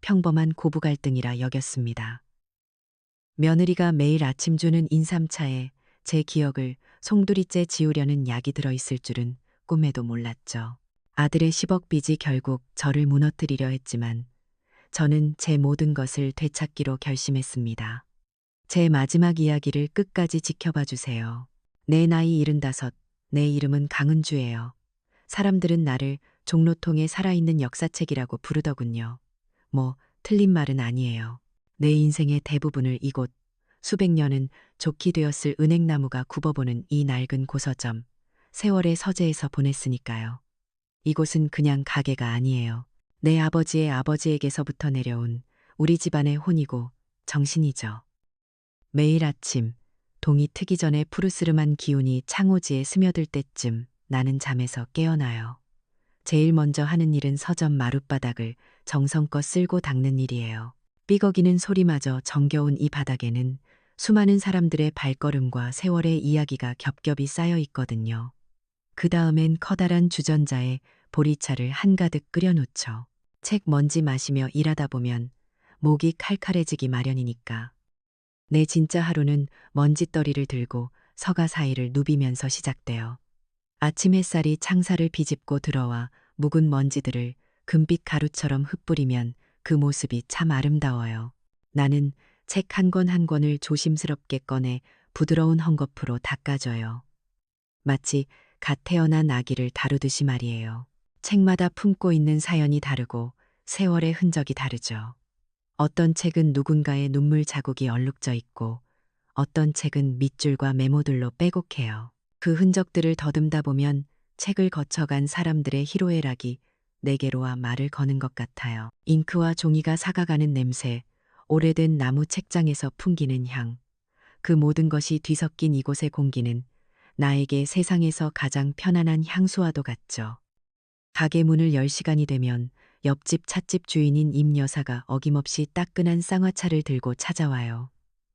평범한 고부 갈등이라 여겼습니다. 며느리가 매일 아침 주는 인삼차에 제 기억을 송두리째 지우려는 약이 들어있을 줄은 꿈에도 몰랐죠. 아들의 10억 빚이 결국 저를 무너뜨리려 했지만 저는 제 모든 것을 되찾기로 결심했습니다. 제 마지막 이야기를 끝까지 지켜봐 주세요. 내 나이 75, 내 이름은 강은주예요. 사람들은 나를 종로통의 살아있는 역사책이라고 부르더군요. 뭐 틀린 말은 아니에요. 내 인생의 대부분을 이곳, 수백 년은 좋게 되었을 은행나무가 굽어보는 이 낡은 고서점, 세월의 서재에서 보냈으니까요. 이곳은 그냥 가게가 아니에요. 내 아버지의 아버지에게서부터 내려온 우리 집안의 혼이고 정신이죠. 매일 아침 동이 트기 전에 푸르스름한 기운이 창호지에 스며들 때쯤 나는 잠에서 깨어나요. 제일 먼저 하는 일은 서점 마룻바닥을 정성껏 쓸고 닦는 일이에요. 삐걱이는 소리마저 정겨운 이 바닥에는 수많은 사람들의 발걸음과 세월의 이야기가 겹겹이 쌓여 있거든요. 그 다음엔 커다란 주전자에 보리차를 한가득 끓여놓죠. 책 먼지 마시며 일하다 보면 목이 칼칼해지기 마련이니까. 내 진짜 하루는 먼지떨이를 들고 서가 사이를 누비면서 시작돼요. 아침 햇살이 창살을 비집고 들어와 묵은 먼지들을 금빛 가루처럼 흩뿌리면 그 모습이 참 아름다워요. 나는 책 한 권 한 권을 조심스럽게 꺼내 부드러운 헝겊으로 닦아줘요. 마치 갓 태어난 아기를 다루듯이 말이에요. 책마다 품고 있는 사연이 다르고 세월의 흔적이 다르죠. 어떤 책은 누군가의 눈물 자국이 얼룩져 있고 어떤 책은 밑줄과 메모들로 빼곡해요. 그 흔적들을 더듬다 보면 책을 거쳐간 사람들의 희로애락이 내게로 와 말을 거는 것 같아요. 잉크와 종이가 삭아가는 냄새, 오래된 나무 책장에서 풍기는 향, 그 모든 것이 뒤섞인 이곳의 공기는 나에게 세상에서 가장 편안한 향수와도 같죠. 가게 문을 열 시간이 되면 옆집 찻집 주인인 임 여사가 어김없이 따끈한 쌍화차를 들고 찾아와요.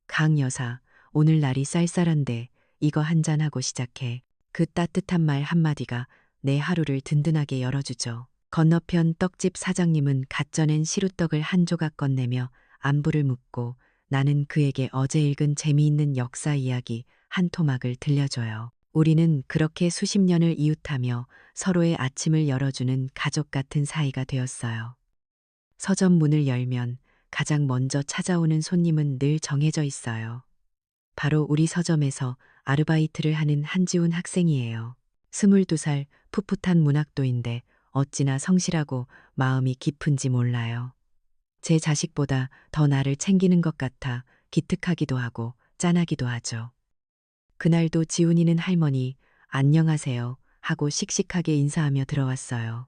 강 여사, 오늘 날이 쌀쌀한데 이거 한잔하고 시작해. 그 따뜻한 말 한마디가 내 하루를 든든하게 열어주죠. 건너편 떡집 사장님은 갓 쪄낸 시루떡을 한 조각 건네며 안부를 묻고 나는 그에게 어제 읽은 재미있는 역사 이야기 한 토막을 들려줘요. 우리는 그렇게 수십 년을 이웃하며 서로의 아침을 열어주는 가족 같은 사이가 되었어요. 서점 문을 열면 가장 먼저 찾아오는 손님은 늘 정해져 있어요. 바로 우리 서점에서 아르바이트를 하는 한지훈 학생이에요. 22살 풋풋한 문학도인데 어찌나 성실하고 마음이 깊은지 몰라요. 제 자식보다 더 나를 챙기는 것 같아 기특하기도 하고 짠하기도 하죠. 그날도 지훈이는 할머니, 안녕하세요 하고 씩씩하게 인사하며 들어왔어요.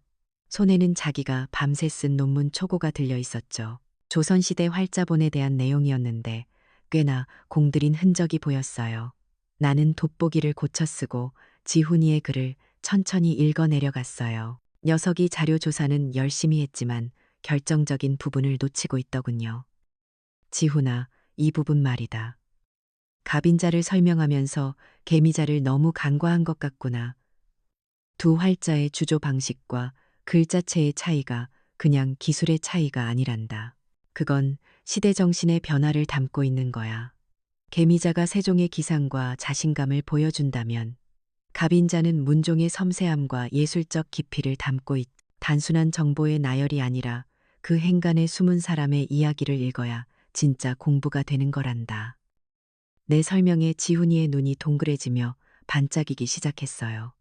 손에는 자기가 밤새 쓴 논문 초고가 들려 있었죠. 조선시대 활자본에 대한 내용이었는데 꽤나 공들인 흔적이 보였어요. 나는 돋보기를 고쳐 쓰고 지훈이의 글을 천천히 읽어 내려갔어요. 녀석이 자료 조사는 열심히 했지만 결정적인 부분을 놓치고 있더군요. 지훈아, 이 부분 말이다. 갑인자를 설명하면서 개미자를 너무 간과한 것 같구나. 두 활자의 주조 방식과 글자체의 차이가 그냥 기술의 차이가 아니란다. 그건 시대 정신의 변화를 담고 있는 거야. 개미자가 세종의 기상과 자신감을 보여준다면 갑인자는 문종의 섬세함과 예술적 깊이를 담고 단순한 정보의 나열이 아니라 그 행간의 숨은 사람의 이야기를 읽어야 진짜 공부가 되는 거란다. 내 설명에 지훈이의 눈이 동그래지며 반짝이기 시작했어요.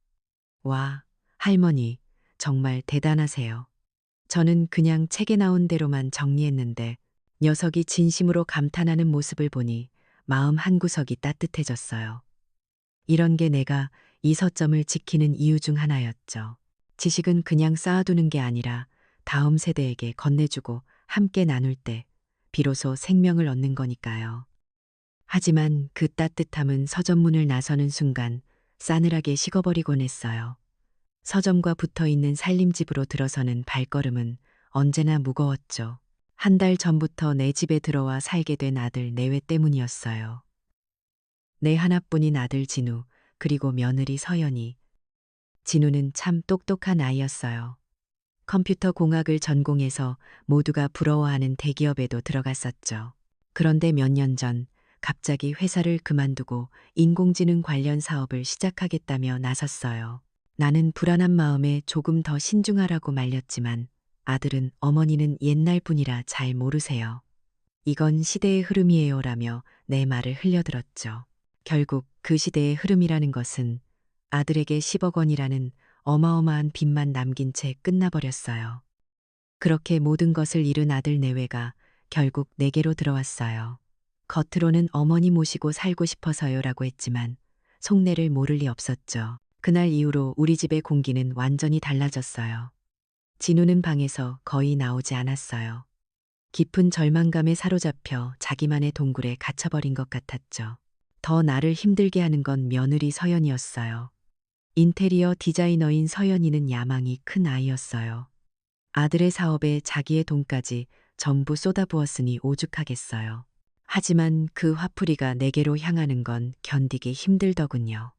와, 할머니, 정말 대단하세요. 저는 그냥 책에 나온 대로만 정리했는데 녀석이 진심으로 감탄하는 모습을 보니 마음 한구석이 따뜻해졌어요. 이런 게 내가 이 서점을 지키는 이유 중 하나였죠. 지식은 그냥 쌓아두는 게 아니라 다음 세대에게 건네주고 함께 나눌 때 비로소 생명을 얻는 거니까요. 하지만 그 따뜻함은 서점문을 나서는 순간 싸늘하게 식어버리곤 했어요. 서점과 붙어 있는 살림집으로 들어서는 발걸음은 언제나 무거웠죠. 한 달 전부터 내 집에 들어와 살게 된 아들 내외 때문이었어요. 내 하나뿐인 아들 진우, 그리고 며느리 서연이. 진우는 참 똑똑한 아이였어요. 컴퓨터 공학을 전공해서 모두가 부러워하는 대기업에도 들어갔었죠. 그런데 몇 년 전 갑자기 회사를 그만두고 인공지능 관련 사업을 시작하겠다며 나섰어요. 나는 불안한 마음에 조금 더 신중하라고 말렸지만 아들은 어머니는 옛날 분이라 잘 모르세요. 이건 시대의 흐름이에요라며 내 말을 흘려들었죠. 결국 그 시대의 흐름이라는 것은 아들에게 10억 원이라는 어마어마한 빚만 남긴 채 끝나버렸어요. 그렇게 모든 것을 잃은 아들 내외가 결국 내게로 들어왔어요. 겉으로는 어머니 모시고 살고 싶어서요라고 했지만 속내를 모를 리 없었죠. 그날 이후로 우리 집의 공기는 완전히 달라졌어요. 진우는 방에서 거의 나오지 않았어요. 깊은 절망감에 사로잡혀 자기만의 동굴에 갇혀버린 것 같았죠. 더 나를 힘들게 하는 건 며느리 서연이었어요. 인테리어 디자이너인 서연이는 야망이 큰 아이였어요. 아들의 사업에 자기의 돈까지 전부 쏟아부었으니 오죽하겠어요. 하지만 그 화풀이가 내게로 향하는 건 견디기 힘들더군요.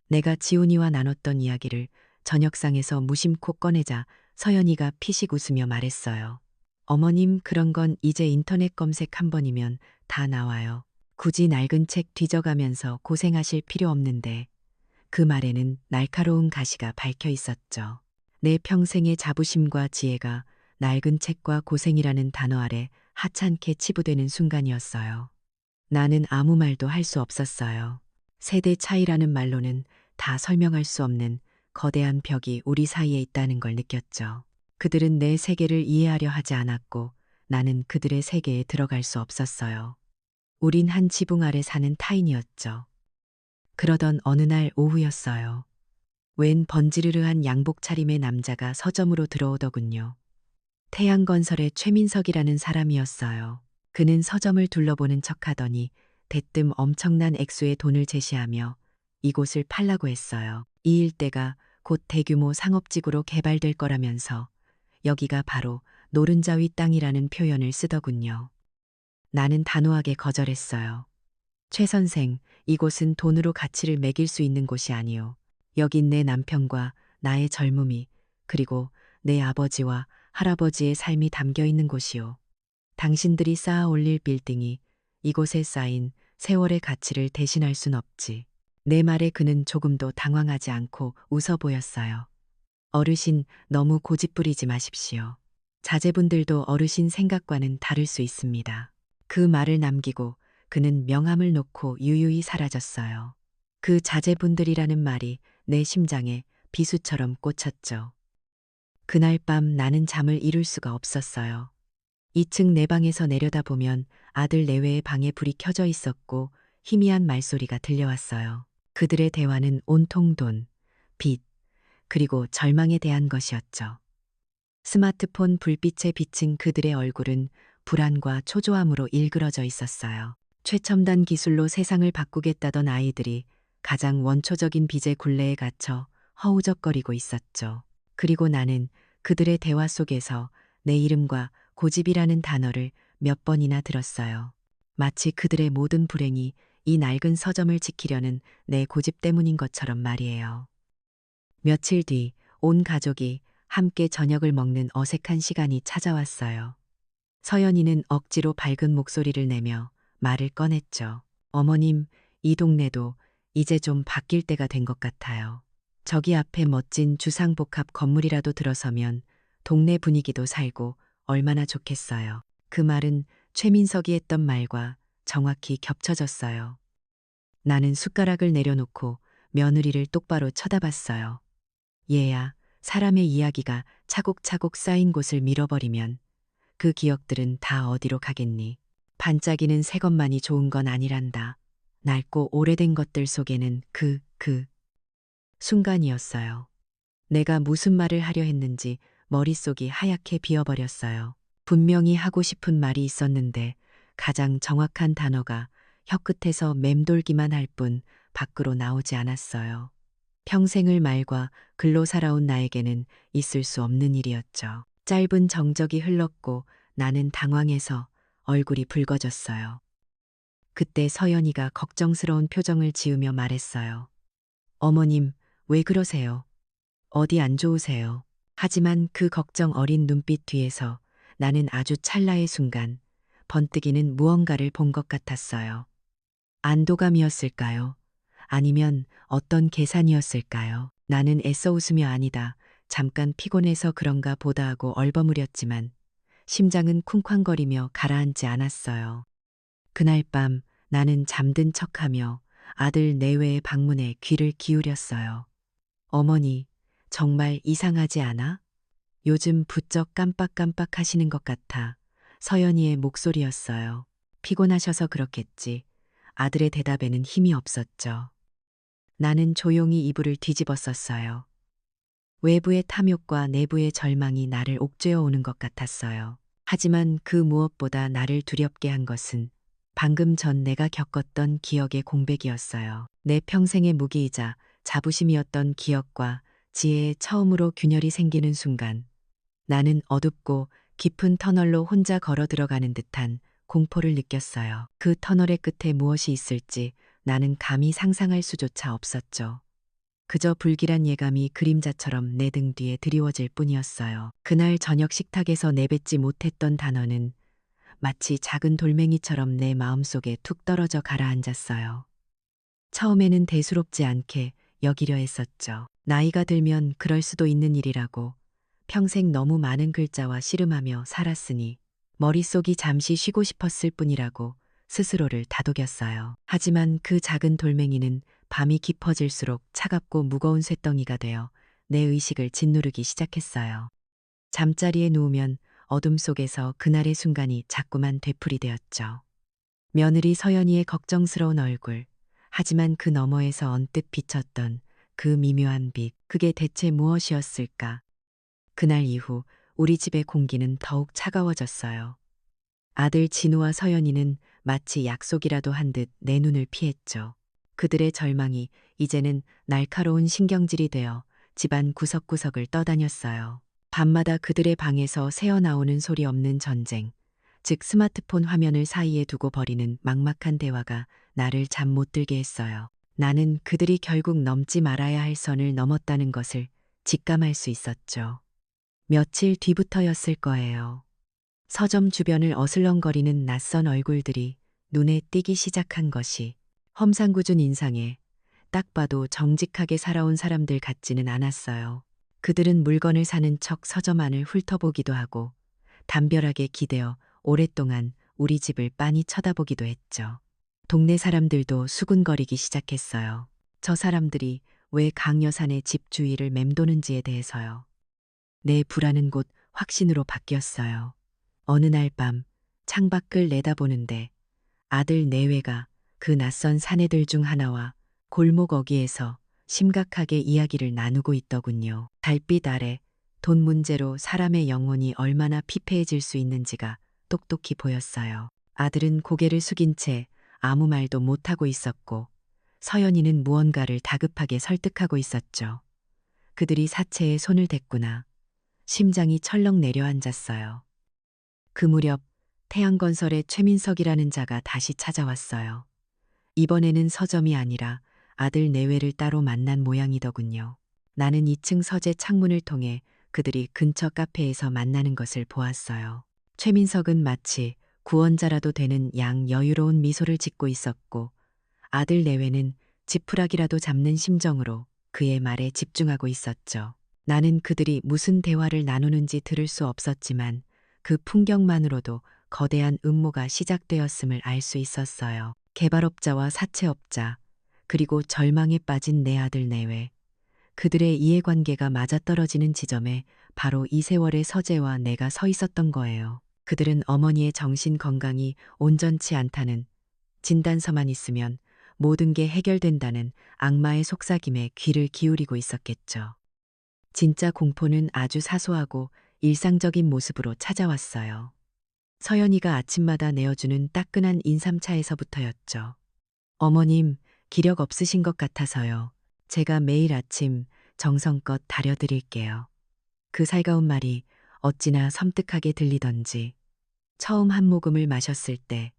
내가 지훈이와 나눴던 이야기를 저녁상에서 무심코 꺼내자 서연이가 피식 웃으며 말했어요. 어머님, 그런 건 이제 인터넷 검색 한 번이면 다 나와요. 굳이 낡은 책 뒤져가면서 고생하실 필요 없는데. 그 말에는 날카로운 가시가 박혀 있었죠. 내 평생의 자부심과 지혜가 낡은 책과 고생이라는 단어 아래 하찮게 치부되는 순간이었어요. 나는 아무 말도 할 수 없었어요. 세대 차이라는 말로는 다 설명할 수 없는 거대한 벽이 우리 사이에 있다는 걸 느꼈죠. 그들은 내 세계를 이해하려 하지 않았고 나는 그들의 세계에 들어갈 수 없었어요. 우린 한 지붕 아래 사는 타인이었죠. 그러던 어느 날 오후였어요. 웬 번지르르한 양복 차림의 남자가 서점으로 들어오더군요. 태양건설의 최민석이라는 사람이었어요. 그는 서점을 둘러보는 척하더니 대뜸 엄청난 액수의 돈을 제시하며 이곳을 팔라고 했어요. 이 일대가 곧 대규모 상업지구로 개발될 거라면서 여기가 바로 노른자위 땅이라는 표현을 쓰더군요. 나는 단호하게 거절했어요. 최 선생, 이곳은 돈으로 가치를 매길 수 있는 곳이 아니오. 여긴 내 남편과 나의 젊음이, 그리고 내 아버지와 할아버지의 삶이 담겨 있는 곳이오. 당신들이 쌓아 올릴 빌딩이 이곳에 쌓인 세월의 가치를 대신할 순 없지. 내 말에 그는 조금도 당황하지 않고 웃어 보였어요. 어르신, 너무 고집부리지 마십시오. 자제분들도 어르신 생각과는 다를 수 있습니다. 그 말을 남기고 그는 명함을 놓고 유유히 사라졌어요. 그 자제분들이라는 말이 내 심장에 비수처럼 꽂혔죠. 그날 밤 나는 잠을 이룰 수가 없었어요. 2층 내 방에서 내려다보면 아들 내외의 방에 불이 켜져 있었고 희미한 말소리가 들려왔어요. 그들의 대화는 온통 돈, 빚, 그리고 절망에 대한 것이었죠. 스마트폰 불빛에 비친 그들의 얼굴은 불안과 초조함으로 일그러져 있었어요. 최첨단 기술로 세상을 바꾸겠다던 아이들이 가장 원초적인 빚의 굴레에 갇혀 허우적거리고 있었죠. 그리고 나는 그들의 대화 속에서 내 이름과 고집이라는 단어를 몇 번이나 들었어요. 마치 그들의 모든 불행이 이 낡은 서점을 지키려는 내 고집 때문인 것처럼 말이에요. 며칠 뒤 온 가족이 함께 저녁을 먹는 어색한 시간이 찾아왔어요. 서연이는 억지로 밝은 목소리를 내며 말을 꺼냈죠. 어머님, 이 동네도 이제 좀 바뀔 때가 된 것 같아요. 저기 앞에 멋진 주상복합 건물이라도 들어서면 동네 분위기도 살고 얼마나 좋겠어요. 그 말은 최민석이 했던 말과 정확히 겹쳐졌어요. 나는 숟가락을 내려놓고 며느리를 똑바로 쳐다봤어요. 얘야, 사람의 이야기가 차곡차곡 쌓인 곳을 밀어버리면 그 기억들은 다 어디로 가겠니? 반짝이는 새 것만이 좋은 건 아니란다. 낡고 오래된 것들 속에는 그 순간이었어요. 내가 무슨 말을 하려 했는지 머릿속이 하얗게 비어버렸어요. 분명히 하고 싶은 말이 있었는데 가장 정확한 단어가 혀끝에서 맴돌기만 할 뿐 밖으로 나오지 않았어요. 평생을 말과 글로 살아온 나에게는 있을 수 없는 일이었죠. 짧은 정적이 흘렀고 나는 당황해서 얼굴이 붉어졌어요. 그때 서연이가 걱정스러운 표정을 지으며 말했어요. 어머님, 왜 그러세요? 어디 안 좋으세요? 하지만 그 걱정 어린 눈빛 뒤에서 나는 아주 찰나의 순간 번뜩이는 무언가를 본 것 같았어요. 안도감이었을까요? 아니면 어떤 계산이었을까요? 나는 애써 웃으며 아니다. 잠깐 피곤해서 그런가 보다 하고 얼버무렸지만 심장은 쿵쾅거리며 가라앉지 않았어요. 그날 밤 나는 잠든 척하며 아들 내외의 방문에 귀를 기울였어요. 어머니, 정말 이상하지 않아? 요즘 부쩍 깜빡깜빡 하시는 것 같아. 서연이의 목소리였어요. 피곤하셔서 그렇겠지. 아들의 대답에는 힘이 없었죠. 나는 조용히 이불을 뒤집었었어요. 외부의 탐욕과 내부의 절망이 나를 옥죄어 오는 것 같았어요. 하지만 그 무엇보다 나를 두렵게 한 것은 방금 전 내가 겪었던 기억의 공백이었어요. 내 평생의 무기이자 자부심이었던 기억과 지혜의 처음으로 균열이 생기는 순간 나는 어둡고 깊은 터널로 혼자 걸어 들어가는 듯한 공포를 느꼈어요. 그 터널의 끝에 무엇이 있을지 나는 감히 상상할 수조차 없었죠. 그저 불길한 예감이 그림자처럼 내 등 뒤에 드리워질 뿐이었어요. 그날 저녁 식탁에서 내뱉지 못했던 단어는 마치 작은 돌멩이처럼 내 마음속에 툭 떨어져 가라앉았어요. 처음에는 대수롭지 않게 여기려 했었죠. 나이가 들면 그럴 수도 있는 일이라고 평생 너무 많은 글자와 씨름하며 살았으니 머릿속이 잠시 쉬고 싶었을 뿐이라고 스스로를 다독였어요. 하지만 그 작은 돌멩이는 밤이 깊어질수록 차갑고 무거운 쇳덩이가 되어 내 의식을 짓누르기 시작했어요. 잠자리에 누우면 어둠 속에서 그날의 순간이 자꾸만 되풀이되었죠. 며느리 서연이의 걱정스러운 얼굴, 하지만 그 너머에서 언뜻 비쳤던 그 미묘한 빛, 그게 대체 무엇이었을까? 그날 이후 우리 집의 공기는 더욱 차가워졌어요. 아들 진우와 서연이는 마치 약속이라도 한 듯 내 눈을 피했죠. 그들의 절망이 이제는 날카로운 신경질이 되어 집안 구석구석을 떠다녔어요. 밤마다 그들의 방에서 새어나오는 소리 없는 전쟁, 즉 스마트폰 화면을 사이에 두고 벌이는 막막한 대화가 나를 잠 못 들게 했어요. 나는 그들이 결국 넘지 말아야 할 선을 넘었다는 것을 직감할 수 있었죠. 며칠 뒤부터였을 거예요. 서점 주변을 어슬렁거리는 낯선 얼굴들이 눈에 띄기 시작한 것이 험상궂은 인상에 딱 봐도 정직하게 살아온 사람들 같지는 않았어요. 그들은 물건을 사는 척 서점 안을 훑어보기도 하고 담벼락에 기대어 오랫동안 우리 집을 빤히 쳐다보기도 했죠. 동네 사람들도 수군거리기 시작했어요. 저 사람들이 왜 강여산의 집 주위를 맴도는지에 대해서요. 내 불안은 곧 확신으로 바뀌었어요. 어느 날 밤 창밖을 내다보는데 아들 내외가 그 낯선 사내들 중 하나와 골목 어귀에서 심각하게 이야기를 나누고 있더군요. 달빛 아래 돈 문제로 사람의 영혼이 얼마나 피폐해질 수 있는지가 똑똑히 보였어요. 아들은 고개를 숙인 채 아무 말도 못하고 있었고 서연이는 무언가를 다급하게 설득하고 있었죠. 그들이 사체에 손을 댔구나. 심장이 철렁 내려앉았어요. 그 무렵 태양건설의 최민석이라는 자가 다시 찾아왔어요. 이번에는 서점이 아니라 아들 내외를 따로 만난 모양이더군요. 나는 2층 서재 창문을 통해 그들이 근처 카페에서 만나는 것을 보았어요. 최민석은 마치 구원자라도 되는 양 여유로운 미소를 짓고 있었고 아들 내외는 지푸라기라도 잡는 심정으로 그의 말에 집중하고 있었죠. 나는 그들이 무슨 대화를 나누는지 들을 수 없었지만 그 풍경만으로도 거대한 음모가 시작되었음을 알 수 있었어요. 개발업자와 사채업자, 그리고 절망에 빠진 내 아들 내외. 그들의 이해관계가 맞아떨어지는 지점에 바로 이세월의 서재와 내가 서 있었던 거예요. 그들은 어머니의 정신 건강이 온전치 않다는 진단서만 있으면 모든 게 해결된다는 악마의 속삭임에 귀를 기울이고 있었겠죠. 진짜 공포는 아주 사소하고 일상적인 모습으로 찾아왔어요. 서연이가 아침마다 내어주는 따끈한 인삼차에서부터였죠. 어머님, 기력 없으신 것 같아서요. 제가 매일 아침 정성껏 다려드릴게요. 그 살가운 말이 어찌나 섬뜩하게 들리던지 처음 한 모금을 마셨을 때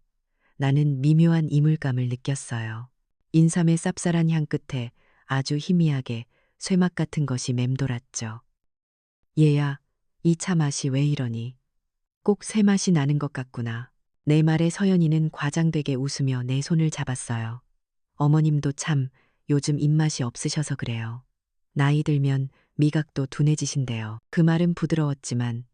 나는 미묘한 이물감을 느꼈어요. 인삼의 쌉쌀한 향 끝에 아주 희미하게 쇠맛 같은 것이 맴돌았죠. 얘야, 이 차 맛이 왜 이러니? 꼭 새 맛이 나는 것 같구나. 내 말에 서연이는 과장되게 웃으며 내 손을 잡았어요. 어머님도 참 요즘 입맛이 없으셔서 그래요. 나이 들면 미각도 둔해지신대요. 그 말은 부드러웠지만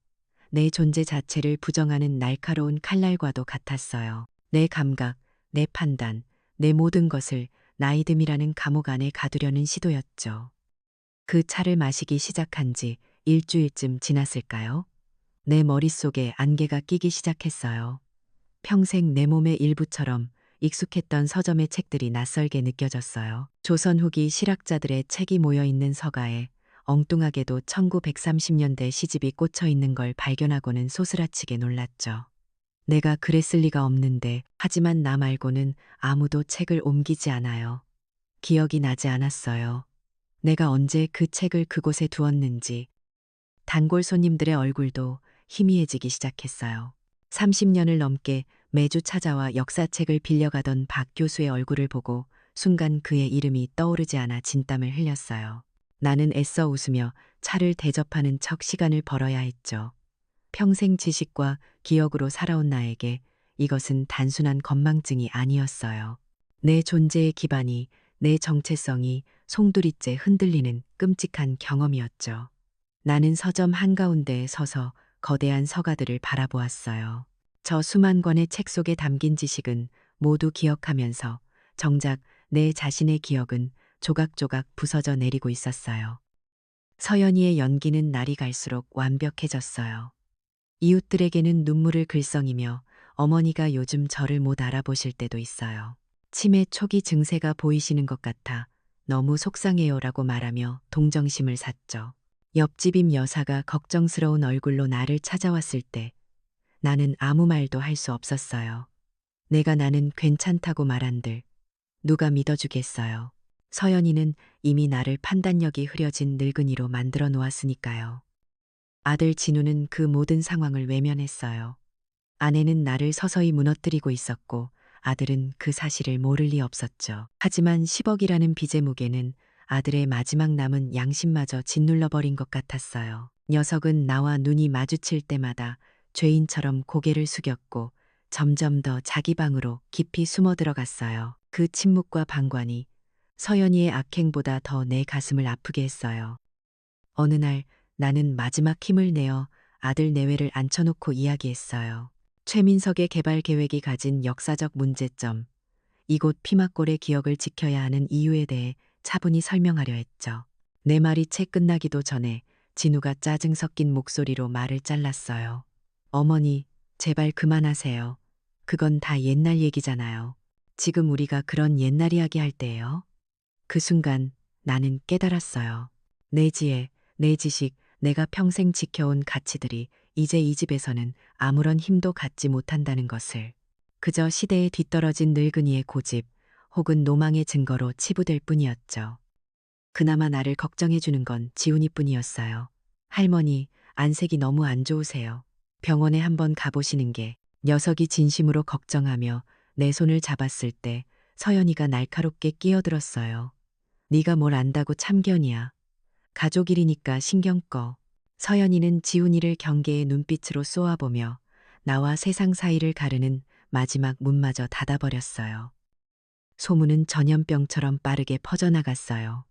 내 존재 자체를 부정하는 날카로운 칼날과도 같았어요. 내 감각, 내 판단, 내 모든 것을 나이듦이라는 감옥 안에 가두려는 시도였죠. 그 차를 마시기 시작한 지 일주일쯤 지났을까요? 내 머릿속에 안개가 끼기 시작했어요. 평생 내 몸의 일부처럼 익숙했던 서점의 책들이 낯설게 느껴졌어요. 조선 후기 실학자들의 책이 모여 있는 서가에 엉뚱하게도 1930년대 시집이 꽂혀 있는 걸 발견하고는 소스라치게 놀랐죠. 내가 그랬을 리가 없는데, 하지만 나 말고는 아무도 책을 옮기지 않아요. 기억이 나지 않았어요. 내가 언제 그 책을 그곳에 두었는지. 단골 손님들의 얼굴도 희미해지기 시작했어요. 30년을 넘게 매주 찾아와 역사책을 빌려가던 박 교수의 얼굴을 보고 순간 그의 이름이 떠오르지 않아 진땀을 흘렸어요. 나는 애써 웃으며 차를 대접하는 척 시간을 벌어야 했죠. 평생 지식과 기억으로 살아온 나에게 이것은 단순한 건망증이 아니었어요. 내 존재의 기반이, 내 정체성이 송두리째 흔들리는 끔찍한 경험이었죠. 나는 서점 한가운데에 서서 거대한 서가들을 바라보았어요. 저 수만 권의 책 속에 담긴 지식은 모두 기억하면서 정작 내 자신의 기억은 조각조각 부서져 내리고 있었어요. 서연이의 연기는 날이 갈수록 완벽해졌어요. 이웃들에게는 눈물을 글썽이며 어머니가 요즘 저를 못 알아보실 때도 있어요. 치매 초기 증세가 보이시는 것 같아 너무 속상해요라고 말하며 동정심을 샀죠. 옆집임 여사가 걱정스러운 얼굴로 나를 찾아왔을 때 나는 아무 말도 할 수 없었어요. 내가 나는 괜찮다고 말한들 누가 믿어주겠어요. 서연이는 이미 나를 판단력이 흐려진 늙은이로 만들어 놓았으니까요. 아들 진우는 그 모든 상황을 외면했어요. 아내는 나를 서서히 무너뜨리고 있었고 아들은 그 사실을 모를 리 없었죠. 하지만 10억이라는 빚의 무게는 아들의 마지막 남은 양심마저 짓눌러버린 것 같았어요. 녀석은 나와 눈이 마주칠 때마다 죄인처럼 고개를 숙였고 점점 더 자기 방으로 깊이 숨어 들어갔어요. 그 침묵과 방관이 서연이의 악행보다 더 내 가슴을 아프게 했어요. 어느 날 나는 마지막 힘을 내어 아들 내외를 앉혀놓고 이야기했어요. 최민석의 개발 계획이 가진 역사적 문제점, 이곳 피막골의 기억을 지켜야 하는 이유에 대해 차분히 설명하려 했죠. 내 말이 채 끝나기도 전에 진우가 짜증 섞인 목소리로 말을 잘랐어요. 어머니, 제발 그만하세요. 그건 다 옛날 얘기잖아요. 지금 우리가 그런 옛날 이야기 할 때예요. 그 순간 나는 깨달았어요. 내 지혜, 내 지식, 내가 평생 지켜온 가치들이 이제 이 집에서는 아무런 힘도 갖지 못한다는 것을. 그저 시대에 뒤떨어진 늙은이의 고집 혹은 노망의 증거로 치부될 뿐이었죠. 그나마 나를 걱정해주는 건 지훈이뿐이었어요. 할머니, 안색이 너무 안 좋으세요. 병원에 한번 가보시는 게. 녀석이 진심으로 걱정하며 내 손을 잡았을 때 서연이가 날카롭게 끼어들었어요. 네가 뭘 안다고 참견이야. 가족 일이니까 신경 꺼. 서연이는 지훈이를 경계의 눈빛으로 쏘아보며 나와 세상 사이를 가르는 마지막 문마저 닫아버렸어요. 소문은 전염병처럼 빠르게 퍼져나갔어요.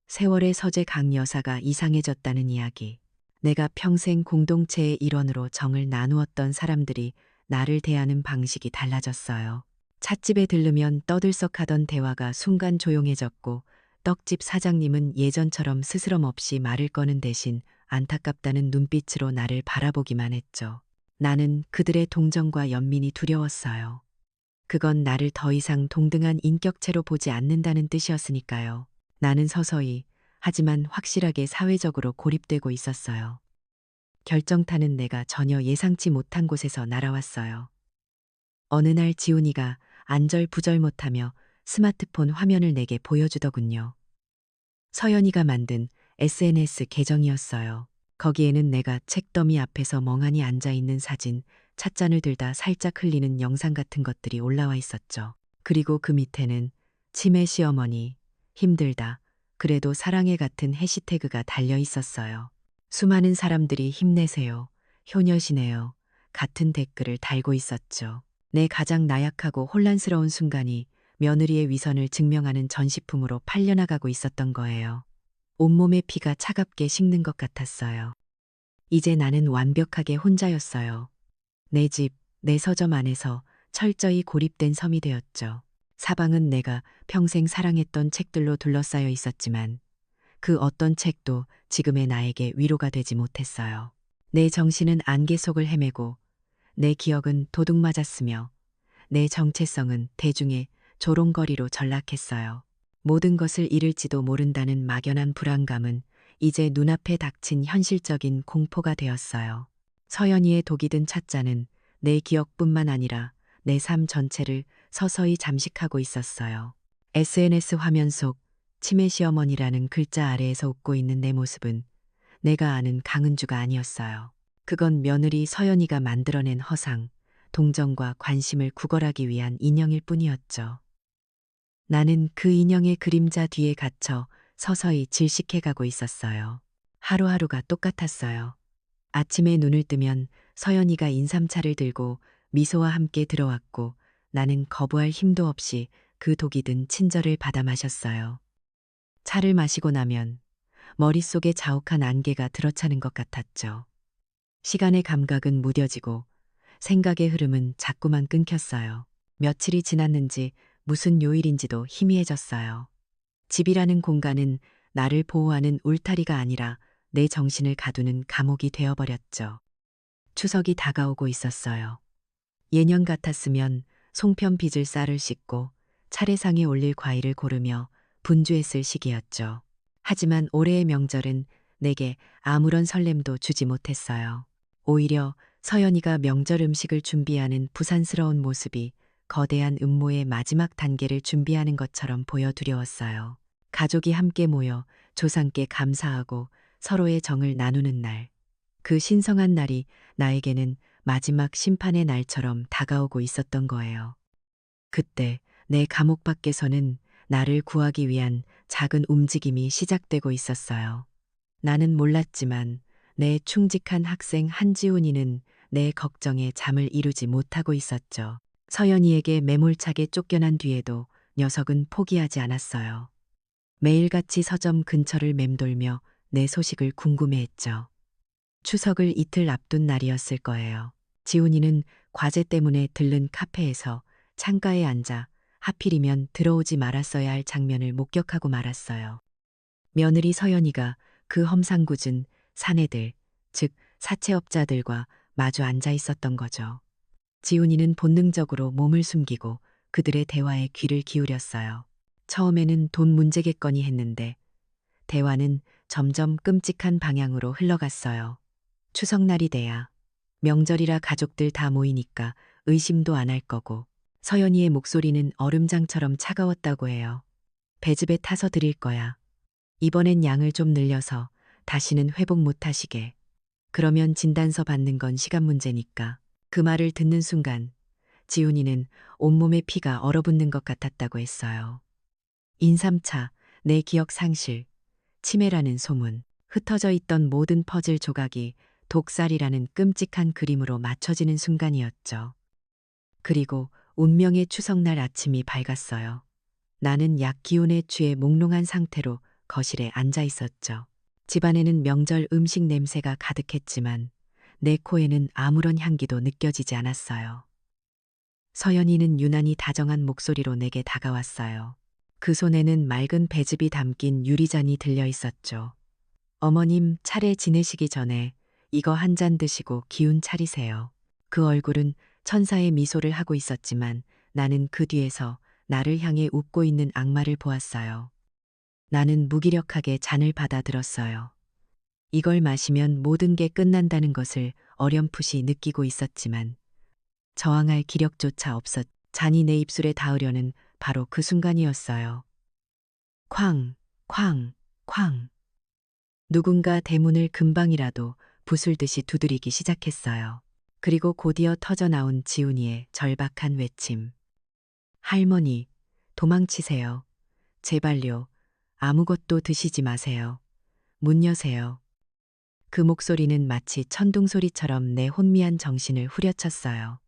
세월의 서재 강 여사가 이상해졌다는 이야기. 내가 평생 공동체의 일원으로 정을 나누었던 사람들이 나를 대하는 방식이 달라졌어요. 찻집에 들르면 떠들썩하던 대화가 순간 조용해졌고 떡집 사장님은 예전처럼 스스럼 없이 말을 거는 대신 안타깝다는 눈빛으로 나를 바라보기만 했죠. 나는 그들의 동정과 연민이 두려웠어요. 그건 나를 더 이상 동등한 인격체로 보지 않는다는 뜻이었으니까요. 나는 서서히, 하지만 확실하게 사회적으로 고립되고 있었어요. 결정타는 내가 전혀 예상치 못한 곳에서 날아왔어요. 어느 날 지훈이가 안절부절 못하며 스마트폰 화면을 내게 보여주더군요. 서연이가 만든 SNS 계정이었어요. 거기에는 내가 책더미 앞에서 멍하니 앉아 있는 사진, 찻잔을 들다 살짝 흘리는 영상 같은 것들이 올라와 있었죠. 그리고 그 밑에는 치매 시어머니, 힘들다, 그래도 사랑해 같은 해시태그가 달려 있었어요. 수많은 사람들이 힘내세요, 효녀시네요, 같은 댓글을 달고 있었죠. 내 가장 나약하고 혼란스러운 순간이 며느리의 위선을 증명하는 전시품으로 팔려나가고 있었던 거예요. 온몸의 피가 차갑게 식는 것 같았어요. 이제 나는 완벽하게 혼자였어요. 내 집, 내 서점 안에서 철저히 고립된 섬이 되었죠. 사방은 내가 평생 사랑했던 책들로 둘러싸여 있었지만 그 어떤 책도 지금의 나에게 위로가 되지 못했어요. 내 정신은 안개 속을 헤매고 내 기억은 도둑 맞았으며 내 정체성은 대중의 조롱거리로 전락했어요. 모든 것을 잃을지도 모른다는 막연한 불안감은 이제 눈앞에 닥친 현실적인 공포가 되었어요. 서연이의 독이 든 찻잔은 내 기억뿐만 아니라 내 삶 전체를 서서히 잠식하고 있었어요. SNS 화면 속 치매 시어머니라는 글자 아래에서 웃고 있는 내 모습은 내가 아는 강은주가 아니었어요. 그건 며느리 서연이가 만들어낸 허상, 동정과 관심을 구걸하기 위한 인형일 뿐이었죠. 나는 그 인형의 그림자 뒤에 갇혀 서서히 질식해가고 있었어요. 하루하루가 똑같았어요. 아침에 눈을 뜨면 서연이가 인삼차를 들고 미소와 함께 들어왔고 나는 거부할 힘도 없이 그 독이 든 친절을 받아 마셨어요. 차를 마시고 나면 머릿속에 자욱한 안개가 들어차는 것 같았죠. 시간의 감각은 무뎌지고 생각의 흐름은 자꾸만 끊겼어요. 며칠이 지났는지 무슨 요일인지도 희미해졌어요. 집이라는 공간은 나를 보호하는 울타리가 아니라 내 정신을 가두는 감옥이 되어버렸죠. 추석이 다가오고 있었어요. 예년 같았으면 송편 빚을 쌀을 씻고 차례상에 올릴 과일을 고르며 분주했을 시기였죠. 하지만 올해의 명절은 내게 아무런 설렘도 주지 못했어요. 오히려 서연이가 명절 음식을 준비하는 부산스러운 모습이 거대한 음모의 마지막 단계를 준비하는 것처럼 보여 두려웠어요. 가족이 함께 모여 조상께 감사하고 서로의 정을 나누는 날. 그 신성한 날이 나에게는 마지막 심판의 날처럼 다가오고 있었던 거예요. 그때 내 감옥 밖에서는 나를 구하기 위한 작은 움직임이 시작되고 있었어요. 나는 몰랐지만 내 충직한 학생 한지훈이는 내 걱정에 잠을 이루지 못하고 있었죠. 서연이에게 매몰차게 쫓겨난 뒤에도 녀석은 포기하지 않았어요. 매일같이 서점 근처를 맴돌며 내 소식을 궁금해했죠. 추석을 이틀 앞둔 날이었을 거예요. 지훈이는 과제 때문에 들른 카페에서 창가에 앉아 하필이면 들어오지 말았어야 할 장면을 목격하고 말았어요. 며느리 서연이가 그 험상궂은 사내들, 즉 사채업자들과 마주 앉아 있었던 거죠. 지훈이는 본능적으로 몸을 숨기고 그들의 대화에 귀를 기울였어요. 처음에는 돈 문제겠거니 했는데 대화는 점점 끔찍한 방향으로 흘러갔어요. 추석날이 돼야 명절이라 가족들 다 모이니까 의심도 안 할 거고 서연이의 목소리는 얼음장처럼 차가웠다고 해요. 배즙에 타서 드릴 거야. 이번엔 양을 좀 늘려서 다시는 회복 못 하시게. 그러면 진단서 받는 건 시간 문제니까. 그 말을 듣는 순간 지훈이는 온몸에 피가 얼어붙는 것 같았다고 했어요. 인삼차, 내 기억 상실, 치매라는 소문, 흩어져 있던 모든 퍼즐 조각이 독살이라는 끔찍한 그림으로 맞춰지는 순간이었죠. 그리고 운명의 추석날 아침이 밝았어요. 나는 약 기운에 취해 몽롱한 상태로 거실에 앉아 있었죠. 집안에는 명절 음식 냄새가 가득했지만 내 코에는 아무런 향기도 느껴지지 않았어요. 서연이는 유난히 다정한 목소리로 내게 다가왔어요. 그 손에는 맑은 배즙이 담긴 유리잔이 들려 있었죠. 어머님 차례 지내시기 전에 이거 한 잔 드시고 기운 차리세요. 그 얼굴은 천사의 미소를 하고 있었지만 나는 그 뒤에서 나를 향해 웃고 있는 악마를 보았어요. 나는 무기력하게 잔을 받아들었어요. 이걸 마시면 모든 게 끝난다는 것을 어렴풋이 느끼고 있었지만 저항할 기력조차 없었. 잔이 내 입술에 닿으려는 바로 그 순간이었어요. 쾅, 쾅, 쾅. 누군가 대문을 금방이라도 부술듯이 두드리기 시작했어요. 그리고 곧이어 터져 나온 지훈이의 절박한 외침. 할머니, 도망치세요. 제발요. 아무것도 드시지 마세요. 문 여세요. 그 목소리는 마치 천둥소리처럼 내 혼미한 정신을 후려쳤어요.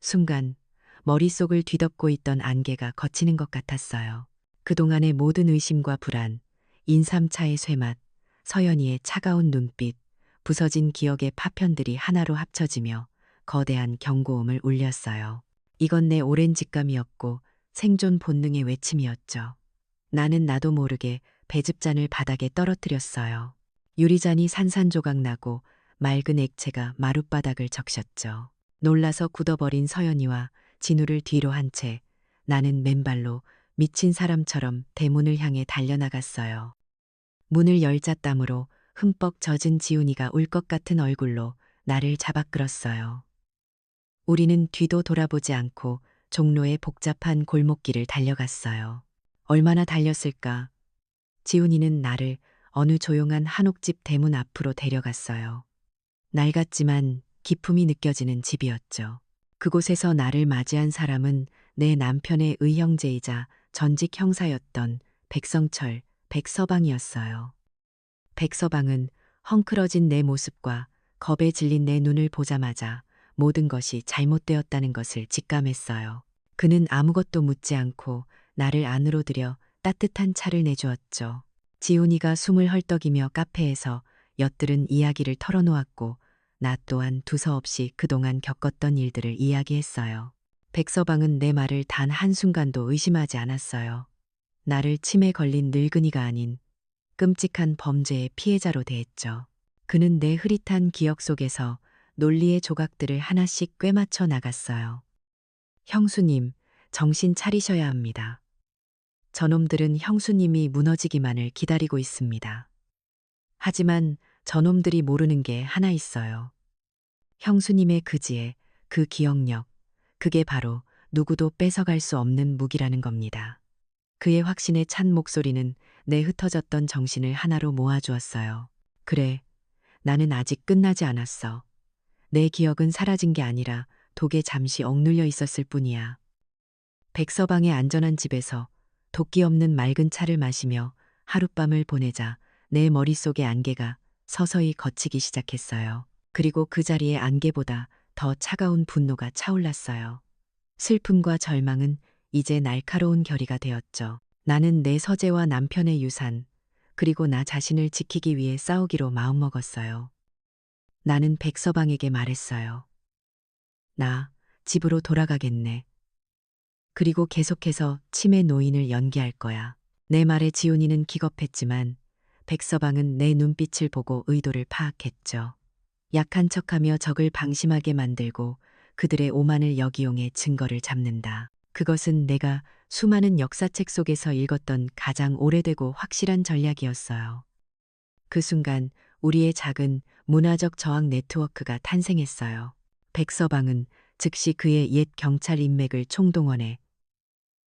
순간 머릿속을 뒤덮고 있던 안개가 걷히는 것 같았어요. 그동안의 모든 의심과 불안, 인삼차의 쇠맛, 서연이의 차가운 눈빛, 부서진 기억의 파편들이 하나로 합쳐지며 거대한 경고음을 울렸어요. 이건 내 오랜 직감이었고 생존 본능의 외침이었죠. 나는 나도 모르게 배즙잔을 바닥에 떨어뜨렸어요. 유리잔이 산산조각 나고 맑은 액체가 마룻바닥을 적셨죠. 놀라서 굳어버린 서연이와 진우를 뒤로 한 채 나는 맨발로 미친 사람처럼 대문을 향해 달려나갔어요. 문을 열자 땀으로 흠뻑 젖은 지훈이가 울 것 같은 얼굴로 나를 잡아끌었어요. 우리는 뒤도 돌아보지 않고 종로의 복잡한 골목길을 달려갔어요. 얼마나 달렸을까? 지훈이는 나를 어느 조용한 한옥집 대문 앞으로 데려갔어요. 낡았지만 기품이 느껴지는 집이었죠. 그곳에서 나를 맞이한 사람은 내 남편의 의형제이자 전직 형사였던 백성철, 백서방이었어요. 백서방은 헝클어진 내 모습과 겁에 질린 내 눈을 보자마자 모든 것이 잘못되었다는 것을 직감했어요. 그는 아무것도 묻지 않고 나를 안으로 들여 따뜻한 차를 내주었죠. 지훈이가 숨을 헐떡이며 카페에서 엿들은 이야기를 털어놓았고 나 또한 두서없이 그동안 겪었던 일들을 이야기했어요. 백서방은 내 말을 단 한순간도 의심하지 않았어요. 나를 치매 걸린 늙은이가 아닌 끔찍한 범죄의 피해자로 대했죠. 그는 내 흐릿한 기억 속에서 논리의 조각들을 하나씩 꿰맞춰 나갔어요. 형수님, 정신 차리셔야 합니다. 저놈들은 형수님이 무너지기만을 기다리고 있습니다. 하지만 저놈들이 모르는 게 하나 있어요. 형수님의 그지에 그 기억력, 그게 바로 누구도 뺏어갈 수 없는 무기라는 겁니다. 그의 확신에 찬 목소리는 내 흩어졌던 정신을 하나로 모아주었어요. 그래, 나는 아직 끝나지 않았어. 내 기억은 사라진 게 아니라 독에 잠시 억눌려 있었을 뿐이야. 백서방의 안전한 집에서 도끼 없는 맑은 차를 마시며 하룻밤을 보내자 내 머릿속의 안개가 서서히 걷히기 시작했어요. 그리고 그 자리에 안개보다 더 차가운 분노가 차올랐어요. 슬픔과 절망은 이제 날카로운 결의가 되었죠. 나는 내 서재와 남편의 유산, 그리고 나 자신을 지키기 위해 싸우기로 마음먹었어요. 나는 백서방에게 말했어요. 나 집으로 돌아가겠네. 그리고 계속해서 치매 노인을 연기할 거야. 내 말에 지훈이는 기겁했지만 백서방은 내 눈빛을 보고 의도를 파악했죠. 약한 척하며 적을 방심하게 만들고 그들의 오만을 역이용해 증거를 잡는다. 그것은 내가 수많은 역사책 속에서 읽었던 가장 오래되고 확실한 전략이었어요. 그 순간 우리의 작은 문화적 저항 네트워크가 탄생했어요. 백서방은 즉시 그의 옛 경찰 인맥을 총동원해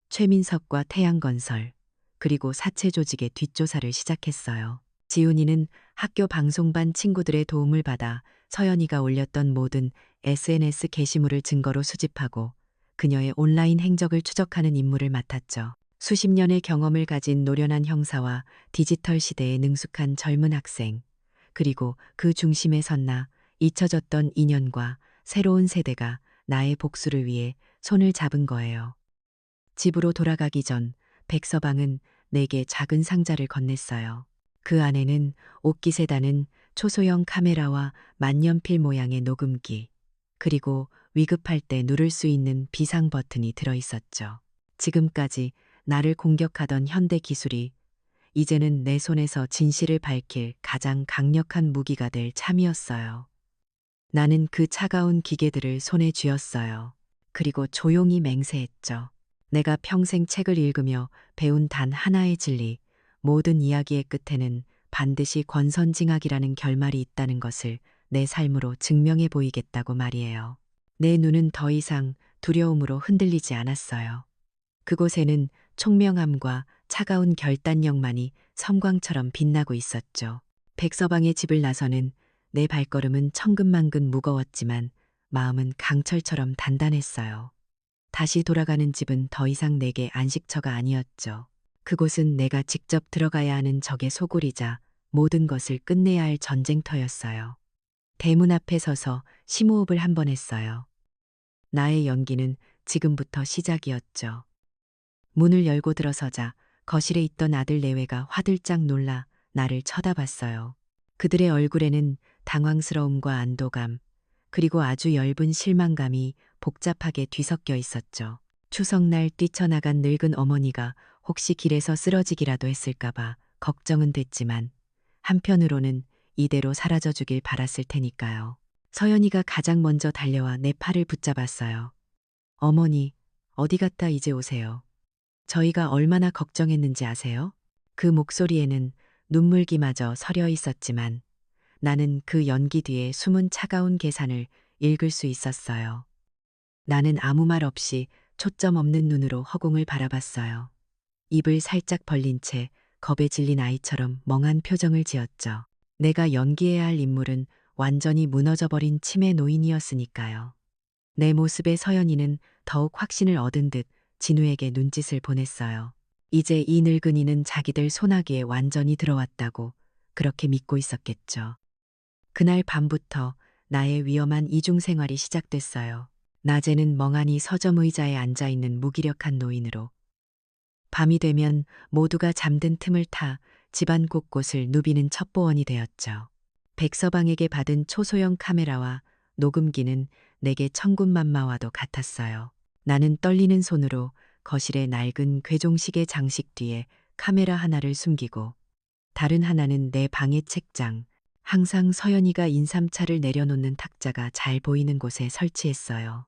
최민석과 태양건설, 그리고 사채 조직의 뒷조사를 시작했어요. 지훈이는 학교 방송반 친구들의 도움을 받아 서연이가 올렸던 모든 SNS 게시물을 증거로 수집하고 그녀의 온라인 행적을 추적하는 임무를 맡았죠. 수십 년의 경험을 가진 노련한 형사와 디지털 시대에 능숙한 젊은 학생, 그리고 그 중심에 섰나 잊혀졌던 인연과 새로운 세대가 나의 복수를 위해 손을 잡은 거예요. 집으로 돌아가기 전 백서방은 내게 작은 상자를 건넸어요. 그 안에는 옷깃에 다는 초소형 카메라와 만년필 모양의 녹음기, 그리고 위급할 때 누를 수 있는 비상 버튼이 들어 있었죠. 지금까지 나를 공격하던 현대 기술이 이제는 내 손에서 진실을 밝힐 가장 강력한 무기가 될 참이었어요. 나는 그 차가운 기계들을 손에 쥐었어요. 그리고 조용히 맹세했죠. 내가 평생 책을 읽으며 배운 단 하나의 진리, 모든 이야기의 끝에는 반드시 권선징악이라는 결말이 있다는 것을 내 삶으로 증명해 보이겠다고 말이에요. 내 눈은 더 이상 두려움으로 흔들리지 않았어요. 그곳에는 총명함과 차가운 결단력만이 섬광처럼 빛나고 있었죠. 백서방의 집을 나서는 내 발걸음은 천근만근 무거웠지만 마음은 강철처럼 단단했어요. 다시 돌아가는 집은 더 이상 내게 안식처가 아니었죠. 그곳은 내가 직접 들어가야 하는 적의 소굴이자 모든 것을 끝내야 할 전쟁터였어요. 대문 앞에 서서 심호흡을 한 번 했어요. 나의 연기는 지금부터 시작이었죠. 문을 열고 들어서자 거실에 있던 아들 내외가 화들짝 놀라 나를 쳐다봤어요. 그들의 얼굴에는 당황스러움과 안도감, 그리고 아주 엷은 실망감이 복잡하게 뒤섞여 있었죠. 추석날 뛰쳐나간 늙은 어머니가 혹시 길에서 쓰러지기라도 했을까봐 걱정은 됐지만 한편으로는 이대로 사라져 주길 바랐을 테니까요. 서연이가 가장 먼저 달려와 내 팔을 붙잡았어요. 어머니, 어디 갔다 이제 오세요. 저희가 얼마나 걱정했는지 아세요? 그 목소리에는 눈물기마저 서려 있었지만 나는 그 연기 뒤에 숨은 차가운 계산을 읽을 수 있었어요. 나는 아무 말 없이 초점 없는 눈으로 허공을 바라봤어요. 입을 살짝 벌린 채 겁에 질린 아이처럼 멍한 표정을 지었죠. 내가 연기해야 할 인물은 완전히 무너져버린 치매 노인이었으니까요. 내 모습에 서연이는 더욱 확신을 얻은 듯 진우에게 눈짓을 보냈어요. 이제 이 늙은이는 자기들 소나기에 완전히 들어왔다고 그렇게 믿고 있었겠죠. 그날 밤부터 나의 위험한 이중 생활이 시작됐어요. 낮에는 멍하니 서점 의자에 앉아 있는 무기력한 노인으로, 밤이 되면 모두가 잠든 틈을 타 집안 곳곳을 누비는 첩보원이 되었죠. 백서방에게 받은 초소형 카메라와 녹음기는 내게 천군만마와도 같았어요. 나는 떨리는 손으로 거실의 낡은 괴종식의 장식 뒤에 카메라 하나를 숨기고 다른 하나는 내 방의 책장, 항상 서연이가 인삼차를 내려놓는 탁자가 잘 보이는 곳에 설치했어요.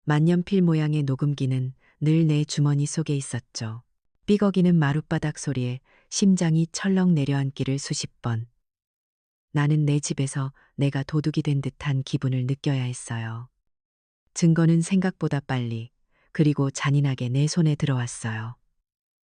만년필 모양의 녹음기는 늘 내 주머니 속에 있었죠. 삐걱이는 마룻바닥 소리에 심장이 철렁 내려앉기를 수십 번. 나는 내 집에서 내가 도둑이 된 듯한 기분을 느껴야 했어요. 증거는 생각보다 빨리, 그리고 잔인하게 내 손에 들어왔어요.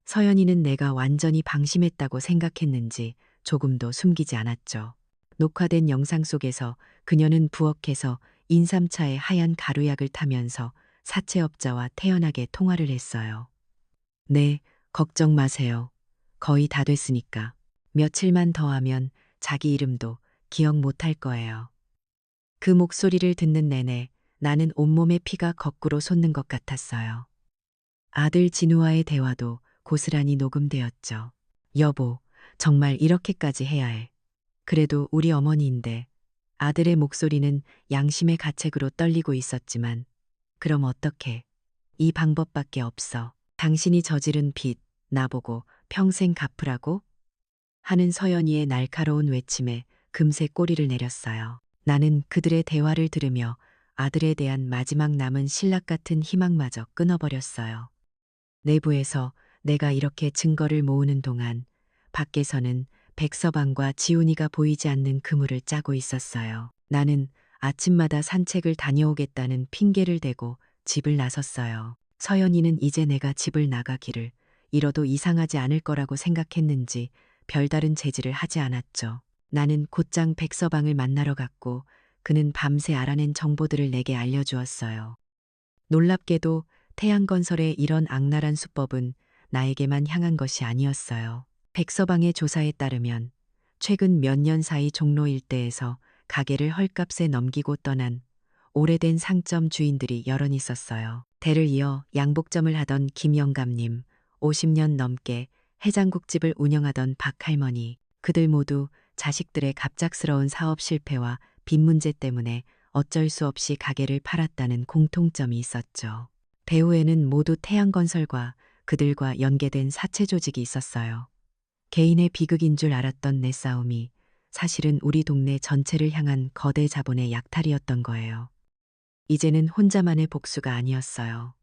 서연이는 내가 완전히 방심했다고 생각했는지 조금도 숨기지 않았죠. 녹화된 영상 속에서 그녀는 부엌에서 인삼차에 하얀 가루약을 타면서 사채업자와 태연하게 통화를 했어요. 네, 걱정 마세요. 거의 다 됐으니까. 며칠만 더 하면 자기 이름도 기억 못할 거예요. 그 목소리를 듣는 내내 나는 온몸의 피가 거꾸로 솟는 것 같았어요. 아들 진우와의 대화도 고스란히 녹음되었죠. 여보, 정말 이렇게까지 해야 해. 그래도 우리 어머니인데. 아들의 목소리는 양심의 가책으로 떨리고 있었지만, 그럼 어떡해. 이 방법밖에 없어. 당신이 저지른 빚, 나보고 평생 갚으라고? 하는 서연이의 날카로운 외침에 금세 꼬리를 내렸어요. 나는 그들의 대화를 들으며 아들에 대한 마지막 남은 신락 같은 희망마저 끊어버렸어요. 내부에서 내가 이렇게 증거를 모으는 동안 밖에서는 백서방과 지훈이가 보이지 않는 그물을 짜고 있었어요. 나는 아침마다 산책을 다녀오겠다는 핑계를 대고 집을 나섰어요. 서연이는 이제 내가 집을 나가기를 잃어도 이상하지 않을 거라고 생각했는지 별다른 제지를 하지 않았죠. 나는 곧장 백서방을 만나러 갔고 그는 밤새 알아낸 정보들을 내게 알려주었어요. 놀랍게도 태양건설의 이런 악랄한 수법은 나에게만 향한 것이 아니었어요. 백서방의 조사에 따르면 최근 몇 년 사이 종로 일대에서 가게를 헐값에 넘기고 떠난 오래된 상점 주인들이 여럿 있었어요. 대를 이어 양복점을 하던 김영감님, 50년 넘게 해장국집을 운영하던 박할머니, 그들 모두 자식들의 갑작스러운 사업 실패와 빚 문제 때문에 어쩔 수 없이 가게를 팔았다는 공통점이 있었죠. 배후에는 모두 태양건설과 그들과 연계된 사채 조직이 있었어요. 개인의 비극인 줄 알았던 내 싸움이 사실은 우리 동네 전체를 향한 거대 자본의 약탈이었던 거예요. 이제는 혼자만의 복수가 아니었어요.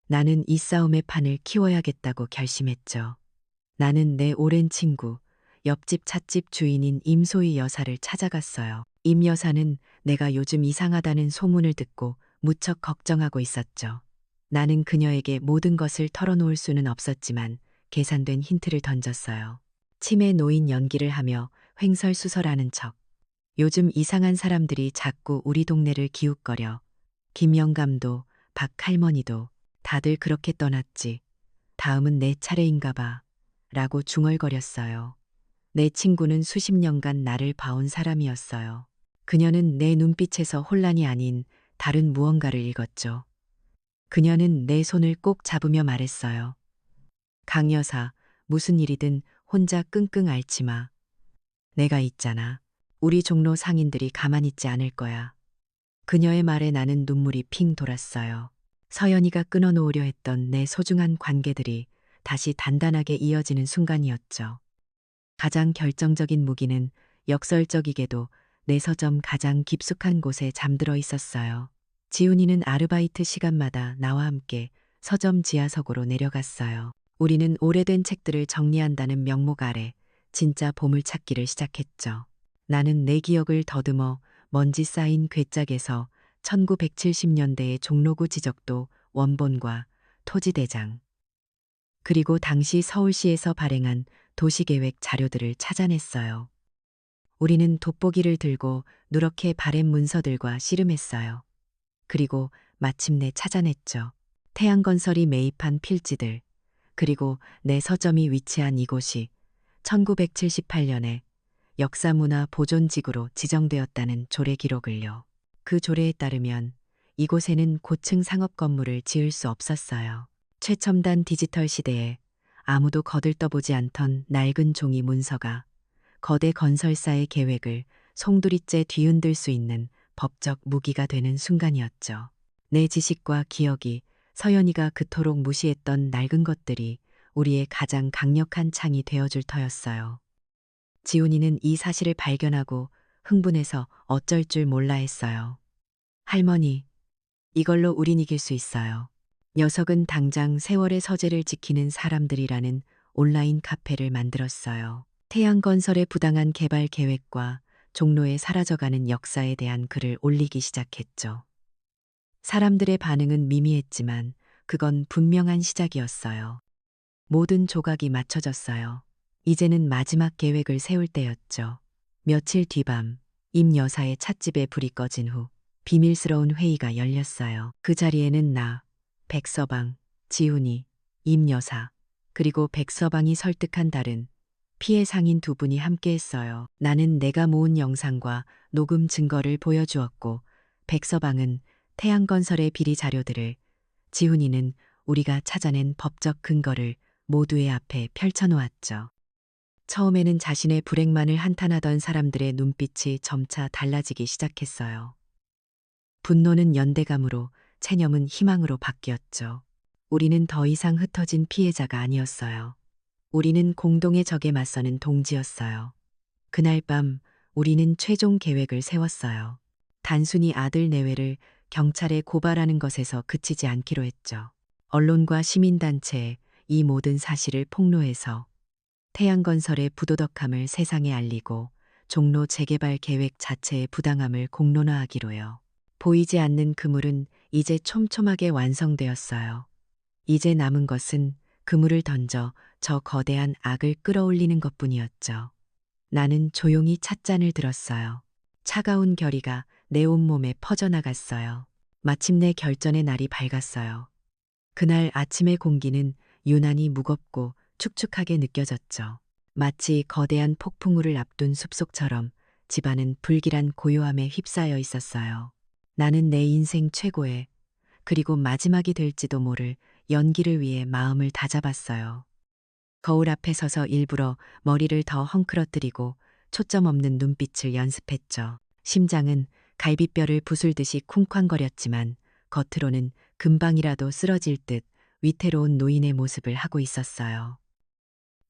나는 이 싸움의 판을 키워야겠다고 결심했죠. 나는 내 오랜 친구, 옆집 찻집 주인인 임소희 여사를 찾아갔어요. 임 여사는 내가 요즘 이상하다는 소문을 듣고 무척 걱정하고 있었죠. 나는 그녀에게 모든 것을 털어놓을 수는 없었지만 계산된 힌트를 던졌어요. 치매 노인 연기를 하며 횡설수설하는 척. 요즘 이상한 사람들이 자꾸 우리 동네를 기웃거려. 김영감도 박할머니도 다들 그렇게 떠났지. 다음은 내 차례인가 봐. 라고 중얼거렸어요. 내 친구는 수십 년간 나를 봐온 사람이었어요. 그녀는 내 눈빛에서 혼란이 아닌 다른 무언가를 읽었죠. 그녀는 내 손을 꼭 잡으며 말했어요. 강 여사, 무슨 일이든 혼자 끙끙 앓지 마. 내가 있잖아. 우리 종로 상인들이 가만히 있지 않을 거야. 그녀의 말에 나는 눈물이 핑 돌았어요. 서연이가 끊어놓으려 했던 내 소중한 관계들이 다시 단단하게 이어지는 순간이었죠. 가장 결정적인 무기는 역설적이게도 내 서점 가장 깊숙한 곳에 잠들어 있었어요. 지훈이는 아르바이트 시간마다 나와 함께 서점 지하석으로 내려갔어요. 우리는 오래된 책들을 정리한다는 명목 아래 진짜 보물찾기를 시작했죠. 나는 내 기억을 더듬어 먼지 쌓인 괴짝에서 1970년대의 종로구 지적도 원본과 토지대장, 그리고 당시 서울시에서 발행한 도시계획 자료들을 찾아냈어요. 우리는 돋보기를 들고 누렇게 바랜 문서들과 씨름했어요. 그리고 마침내 찾아냈죠. 태양건설이 매입한 필지들, 그리고 내 서점이 위치한 이곳이 1978년에 역사문화 보존지구로 지정되었다는 조례 기록을요. 그 조례에 따르면 이곳에는 고층 상업 건물을 지을 수 없었어요. 최첨단 디지털 시대에 아무도 거들떠보지 않던 낡은 종이 문서가 거대 건설사의 계획을 송두리째 뒤흔들 수 있는 법적 무기가 되는 순간이었죠. 내 지식과 기억이, 서연이가 그토록 무시했던 낡은 것들이 우리의 가장 강력한 창이 되어줄 터였어요. 지훈이는 이 사실을 발견하고 흥분해서 어쩔 줄 몰라 했어요. 할머니, 이걸로 우린 이길 수 있어요. 녀석은 당장 세월의 서재를 지키는 사람들이라는 온라인 카페를 만들었어요. 태양건설의 부당한 개발 계획과 종로에 사라져가는 역사에 대한 글을 올리기 시작했죠. 사람들의 반응은 미미했지만 그건 분명한 시작이었어요. 모든 조각이 맞춰졌어요. 이제는 마지막 계획을 세울 때였죠. 며칠 뒤밤, 임 여사의 찻집에 불이 꺼진 후 비밀스러운 회의가 열렸어요. 그 자리에는 나, 백서방, 지훈이, 임 여사, 그리고 백서방이 설득한 다른 피해 상인 두 분이 함께했어요. 나는 내가 모은 영상과 녹음 증거를 보여주었고, 백서방은 태양건설의 비리 자료들을, 지훈이는 우리가 찾아낸 법적 근거를 모두의 앞에 펼쳐놓았죠. 처음에는 자신의 불행만을 한탄하던 사람들의 눈빛이 점차 달라지기 시작했어요. 분노는 연대감으로, 체념은 희망으로 바뀌었죠. 우리는 더 이상 흩어진 피해자가 아니었어요. 우리는 공동의 적에 맞서는 동지였어요. 그날 밤 우리는 최종 계획을 세웠어요. 단순히 아들 내외를 경찰에 고발하는 것에서 그치지 않기로 했죠. 언론과 시민단체에 이 모든 사실을 폭로해서 태양건설의 부도덕함을 세상에 알리고 종로 재개발 계획 자체의 부당함을 공론화하기로요. 보이지 않는 그물은 이제 촘촘하게 완성되었어요. 이제 남은 것은 그물을 던져 저 거대한 악을 끌어올리는 것뿐이었죠. 나는 조용히 찻잔을 들었어요. 차가운 결의가 내 온몸에 퍼져나갔어요. 마침내 결전의 날이 밝았어요. 그날 아침의 공기는 유난히 무겁고 축축하게 느껴졌죠. 마치 거대한 폭풍우를 앞둔 숲속처럼 집안은 불길한 고요함에 휩싸여 있었어요. 나는 내 인생 최고의, 그리고 마지막이 될지도 모를 연기를 위해 마음을 다잡았어요. 거울 앞에 서서 일부러 머리를 더 헝클어뜨리고 초점 없는 눈빛을 연습했죠. 심장은 갈비뼈를 부술듯이 쿵쾅거렸지만 겉으로는 금방이라도 쓰러질 듯 위태로운 노인의 모습을 하고 있었어요.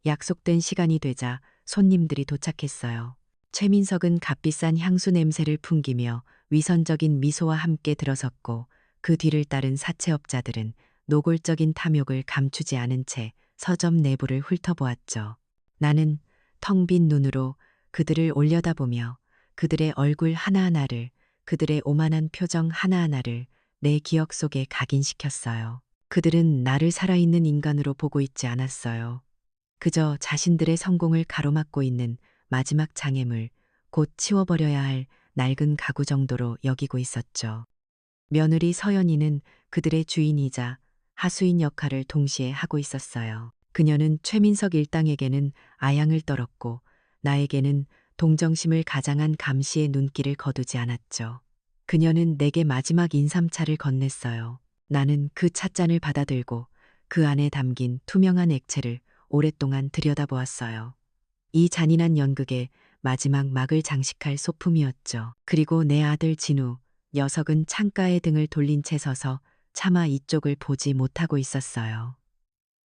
약속된 시간이 되자 손님들이 도착했어요. 최민석은 값비싼 향수 냄새를 풍기며 위선적인 미소와 함께 들어섰고, 그 뒤를 따른 사채업자들은 노골적인 탐욕을 감추지 않은 채 서점 내부를 훑어보았죠. 나는 텅 빈 눈으로 그들을 올려다보며 그들의 얼굴 하나하나를, 그들의 오만한 표정 하나하나를 내 기억 속에 각인시켰어요. 그들은 나를 살아있는 인간으로 보고 있지 않았어요. 그저 자신들의 성공을 가로막고 있는 마지막 장애물, 곧 치워버려야 할 낡은 가구 정도로 여기고 있었죠. 며느리 서연이는 그들의 주인이자 하수인 역할을 동시에 하고 있었어요. 그녀는 최민석 일당에게는 아양을 떨었고 나에게는 동정심을 가장한 감시의 눈길을 거두지 않았죠. 그녀는 내게 마지막 인삼차를 건넸어요. 나는 그 찻잔을 받아들고 그 안에 담긴 투명한 액체를 오랫동안 들여다보았어요. 이 잔인한 연극의 마지막 막을 장식할 소품이었죠. 그리고 내 아들 진우, 녀석은 창가에 등을 돌린 채 서서 차마 이쪽을 보지 못하고 있었어요.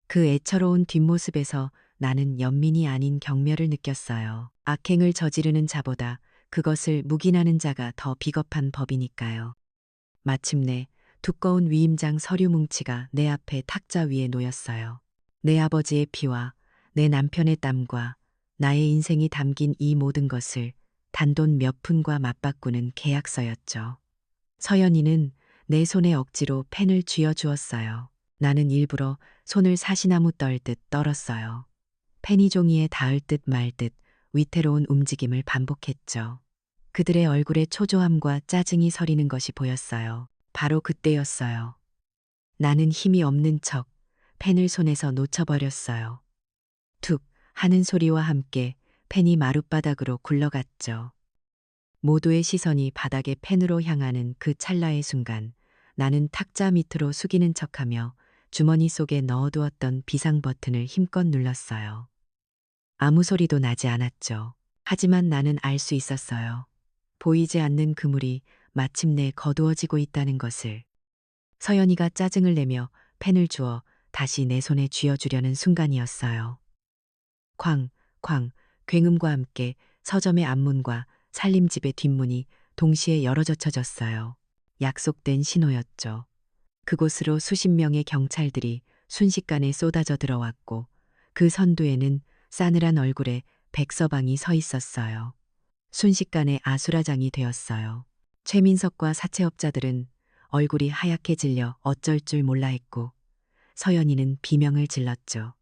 그 애처로운 뒷모습에서 나는 연민이 아닌 경멸을 느꼈어요. 악행을 저지르는 자보다 그것을 묵인하는 자가 더 비겁한 법이니까요. 마침내 두꺼운 위임장 서류 뭉치가 내 앞에 탁자 위에 놓였어요. 내 아버지의 피와 내 남편의 땀과 나의 인생이 담긴 이 모든 것을 단돈 몇 푼과 맞바꾸는 계약서였죠. 서연이는 내 손에 억지로 펜을 쥐어 주었어요. 나는 일부러 손을 사시나무 떨듯 떨었어요. 펜이 종이에 닿을 듯 말 듯 위태로운 움직임을 반복했죠. 그들의 얼굴에 초조함과 짜증이 서리는 것이 보였어요. 바로 그때였어요. 나는 힘이 없는 척 펜을 손에서 놓쳐버렸어요. 툭 하는 소리와 함께 펜이 마룻바닥으로 굴러갔죠. 모두의 시선이 바닥에 펜으로 향하는 그 찰나의 순간 나는 탁자 밑으로 숙이는 척하며 주머니 속에 넣어두었던 비상 버튼을 힘껏 눌렀어요. 아무 소리도 나지 않았죠. 하지만 나는 알 수 있었어요. 보이지 않는 그물이 마침내 거두어지고 있다는 것을. 서연이가 짜증을 내며 펜을 주어 다시 내 손에 쥐어주려는 순간이었어요. 쾅, 쾅, 굉음과 함께 서점의 앞문과 살림집의 뒷문이 동시에 열어젖혀졌어요. 약속된 신호였죠. 그곳으로 수십 명의 경찰들이 순식간에 쏟아져 들어왔고 그 선두에는 싸늘한 얼굴에 백서방이 서 있었어요. 순식간에 아수라장이 되었어요. 최민석과 사채업자들은 얼굴이 하얗게 질려 어쩔 줄 몰라 했고 서연이는 비명을 질렀죠.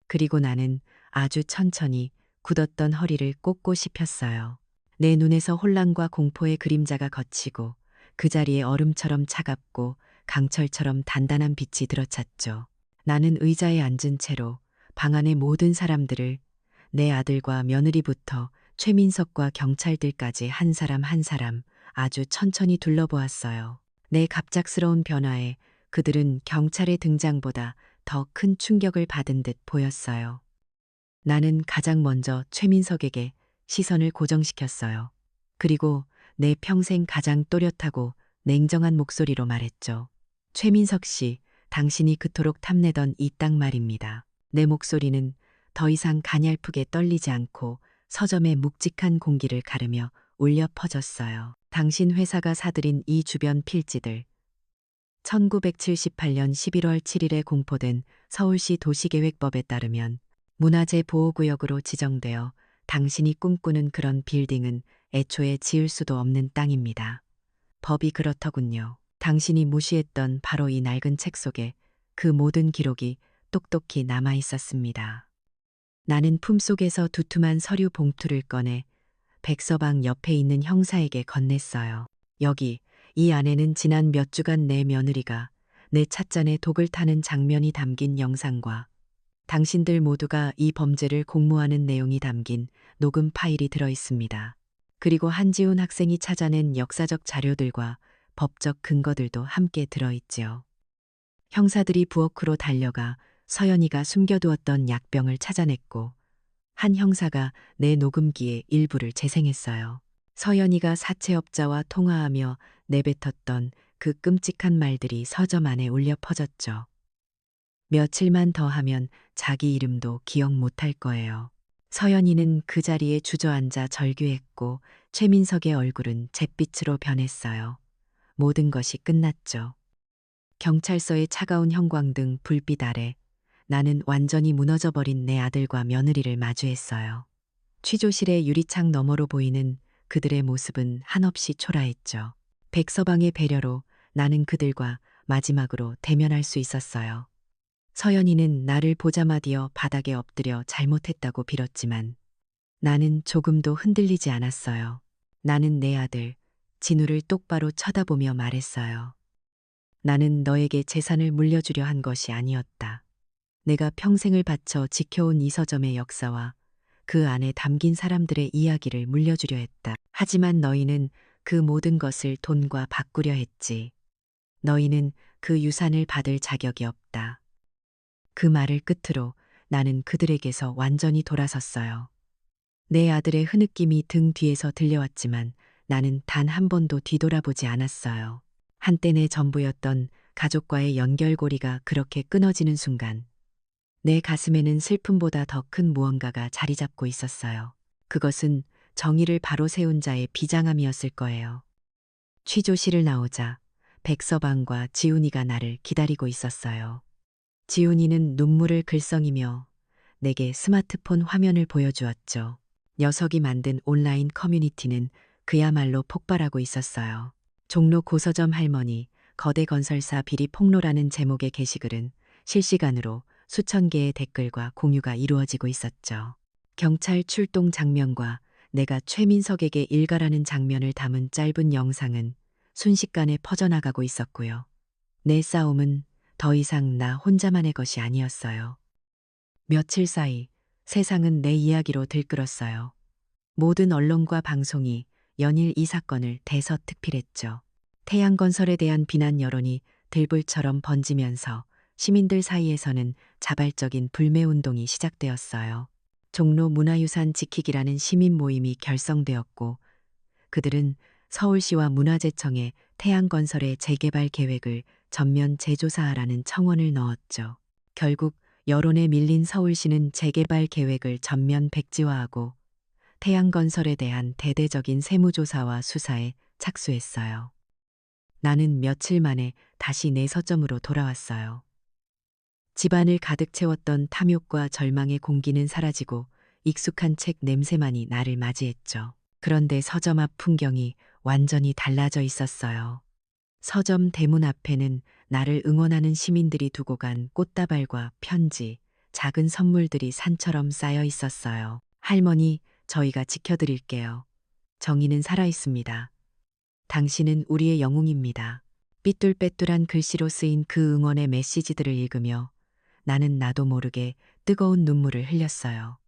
그리고 나는 아주 천천히 굳었던 허리를 꼿꼿이 폈어요. 내 눈에서 혼란과 공포의 그림자가 걷히고 그 자리에 얼음처럼 차갑고 강철처럼 단단한 빛이 들어찼죠. 나는 의자에 앉은 채로 방 안의 모든 사람들을 내 아들과 며느리부터 최민석과 경찰들까지 한 사람 한 사람 아주 천천히 둘러보았어요. 내 갑작스러운 변화에 그들은 경찰의 등장보다 더 큰 충격을 받은 듯 보였어요. 나는 가장 먼저 최민석에게 시선을 고정시켰어요. 그리고 내 평생 가장 또렷하고 냉정한 목소리로 말했죠. 최민석 씨, 당신이 그토록 탐내던 이 땅 말입니다. 내 목소리는 더 이상 가냘프게 떨리지 않고 서점의 묵직한 공기를 가르며 울려 퍼졌어요. 당신 회사가 사들인 이 주변 필지들, 1978년 11월 7일에 공포된 서울시 도시계획법에 따르면 문화재 보호구역으로 지정되어 당신이 꿈꾸는 그런 빌딩은 애초에 지을 수도 없는 땅입니다. 법이 그렇더군요. 당신이 무시했던 바로 이 낡은 책 속에 그 모든 기록이 똑똑히 남아 있었습니다. 나는 품속에서 두툼한 서류 봉투를 꺼내 백서방 옆에 있는 형사에게 건넸어요. 여기, 이 안에는 지난 몇 주간 내 며느리가 내 찻잔에 독을 타는 장면이 담긴 영상과 당신들 모두가 이 범죄를 공모하는 내용이 담긴 녹음 파일이 들어 있습니다. 그리고 한지훈 학생이 찾아낸 역사적 자료들과 법적 근거들도 함께 들어 있지요. 형사들이 부엌으로 달려가 서연이가 숨겨두었던 약병을 찾아냈고 한 형사가 내 녹음기의 일부를 재생했어요. 서연이가 사채업자와 통화하며 내뱉었던 그 끔찍한 말들이 서점 안에 울려 퍼졌죠. 며칠만 더 하면 자기 이름도 기억 못할 거예요. 서연이는 그 자리에 주저앉아 절규했고 최민석의 얼굴은 잿빛으로 변했어요. 모든 것이 끝났죠. 경찰서의 차가운 형광등 불빛 아래 나는 완전히 무너져버린 내 아들과 며느리를 마주했어요. 취조실의 유리창 너머로 보이는 그들의 모습은 한없이 초라했죠. 백서방의 배려로 나는 그들과 마지막으로 대면할 수 있었어요. 서연이는 나를 보자마디어 바닥에 엎드려 잘못했다고 빌었지만 나는 조금도 흔들리지 않았어요. 나는 내 아들, 진우를 똑바로 쳐다보며 말했어요. 나는 너에게 재산을 물려주려 한 것이 아니었다. 내가 평생을 바쳐 지켜온 이 서점의 역사와 그 안에 담긴 사람들의 이야기를 물려주려 했다. 하지만 너희는 그 모든 것을 돈과 바꾸려 했지. 너희는 그 유산을 받을 자격이 없다. 그 말을 끝으로 나는 그들에게서 완전히 돌아섰어요. 내 아들의 흐느낌이 등 뒤에서 들려왔지만 나는 단 한 번도 뒤돌아보지 않았어요. 한때 내 전부였던 가족과의 연결고리가 그렇게 끊어지는 순간 내 가슴에는 슬픔보다 더 큰 무언가가 자리 잡고 있었어요. 그것은 정의를 바로 세운 자의 비장함이었을 거예요. 취조실을 나오자 백서방과 지훈이가 나를 기다리고 있었어요. 지훈이는 눈물을 글썽이며 내게 스마트폰 화면을 보여주었죠. 녀석이 만든 온라인 커뮤니티는 그야말로 폭발하고 있었어요. 종로 고서점 할머니, 거대 건설사 비리 폭로라는 제목의 게시글은 실시간으로 수천 개의 댓글과 공유가 이루어지고 있었죠. 경찰 출동 장면과 내가 최민석에게 일가라는 장면을 담은 짧은 영상은 순식간에 퍼져나가고 있었고요. 내 싸움은 더 이상 나 혼자만의 것이 아니었어요. 며칠 사이 세상은 내 이야기로 들끓었어요. 모든 언론과 방송이 연일 이 사건을 대서특필했죠. 태양건설에 대한 비난 여론이 들불처럼 번지면서 시민들 사이에서는 자발적인 불매운동이 시작되었어요. 종로 문화유산 지키기라는 시민 모임이 결성되었고 그들은 서울시와 문화재청에 태양건설의 재개발 계획을 전면 재조사하라는 청원을 넣었죠. 결국 여론에 밀린 서울시는 재개발 계획을 전면 백지화하고 태양건설에 대한 대대적인 세무조사와 수사에 착수했어요. 나는 며칠 만에 다시 내 서점으로 돌아왔어요. 집안을 가득 채웠던 탐욕과 절망의 공기는 사라지고 익숙한 책 냄새만이 나를 맞이했죠. 그런데 서점 앞 풍경이 완전히 달라져 있었어요. 서점 대문 앞에는 나를 응원하는 시민들이 두고 간 꽃다발과 편지, 작은 선물들이 산처럼 쌓여 있었어요. 할머니, 저희가 지켜드릴게요. 정의는 살아있습니다. 당신은 우리의 영웅입니다. 삐뚤빼뚤한 글씨로 쓰인 그 응원의 메시지들을 읽으며 나는 나도 모르게 뜨거운 눈물을 흘렸어요.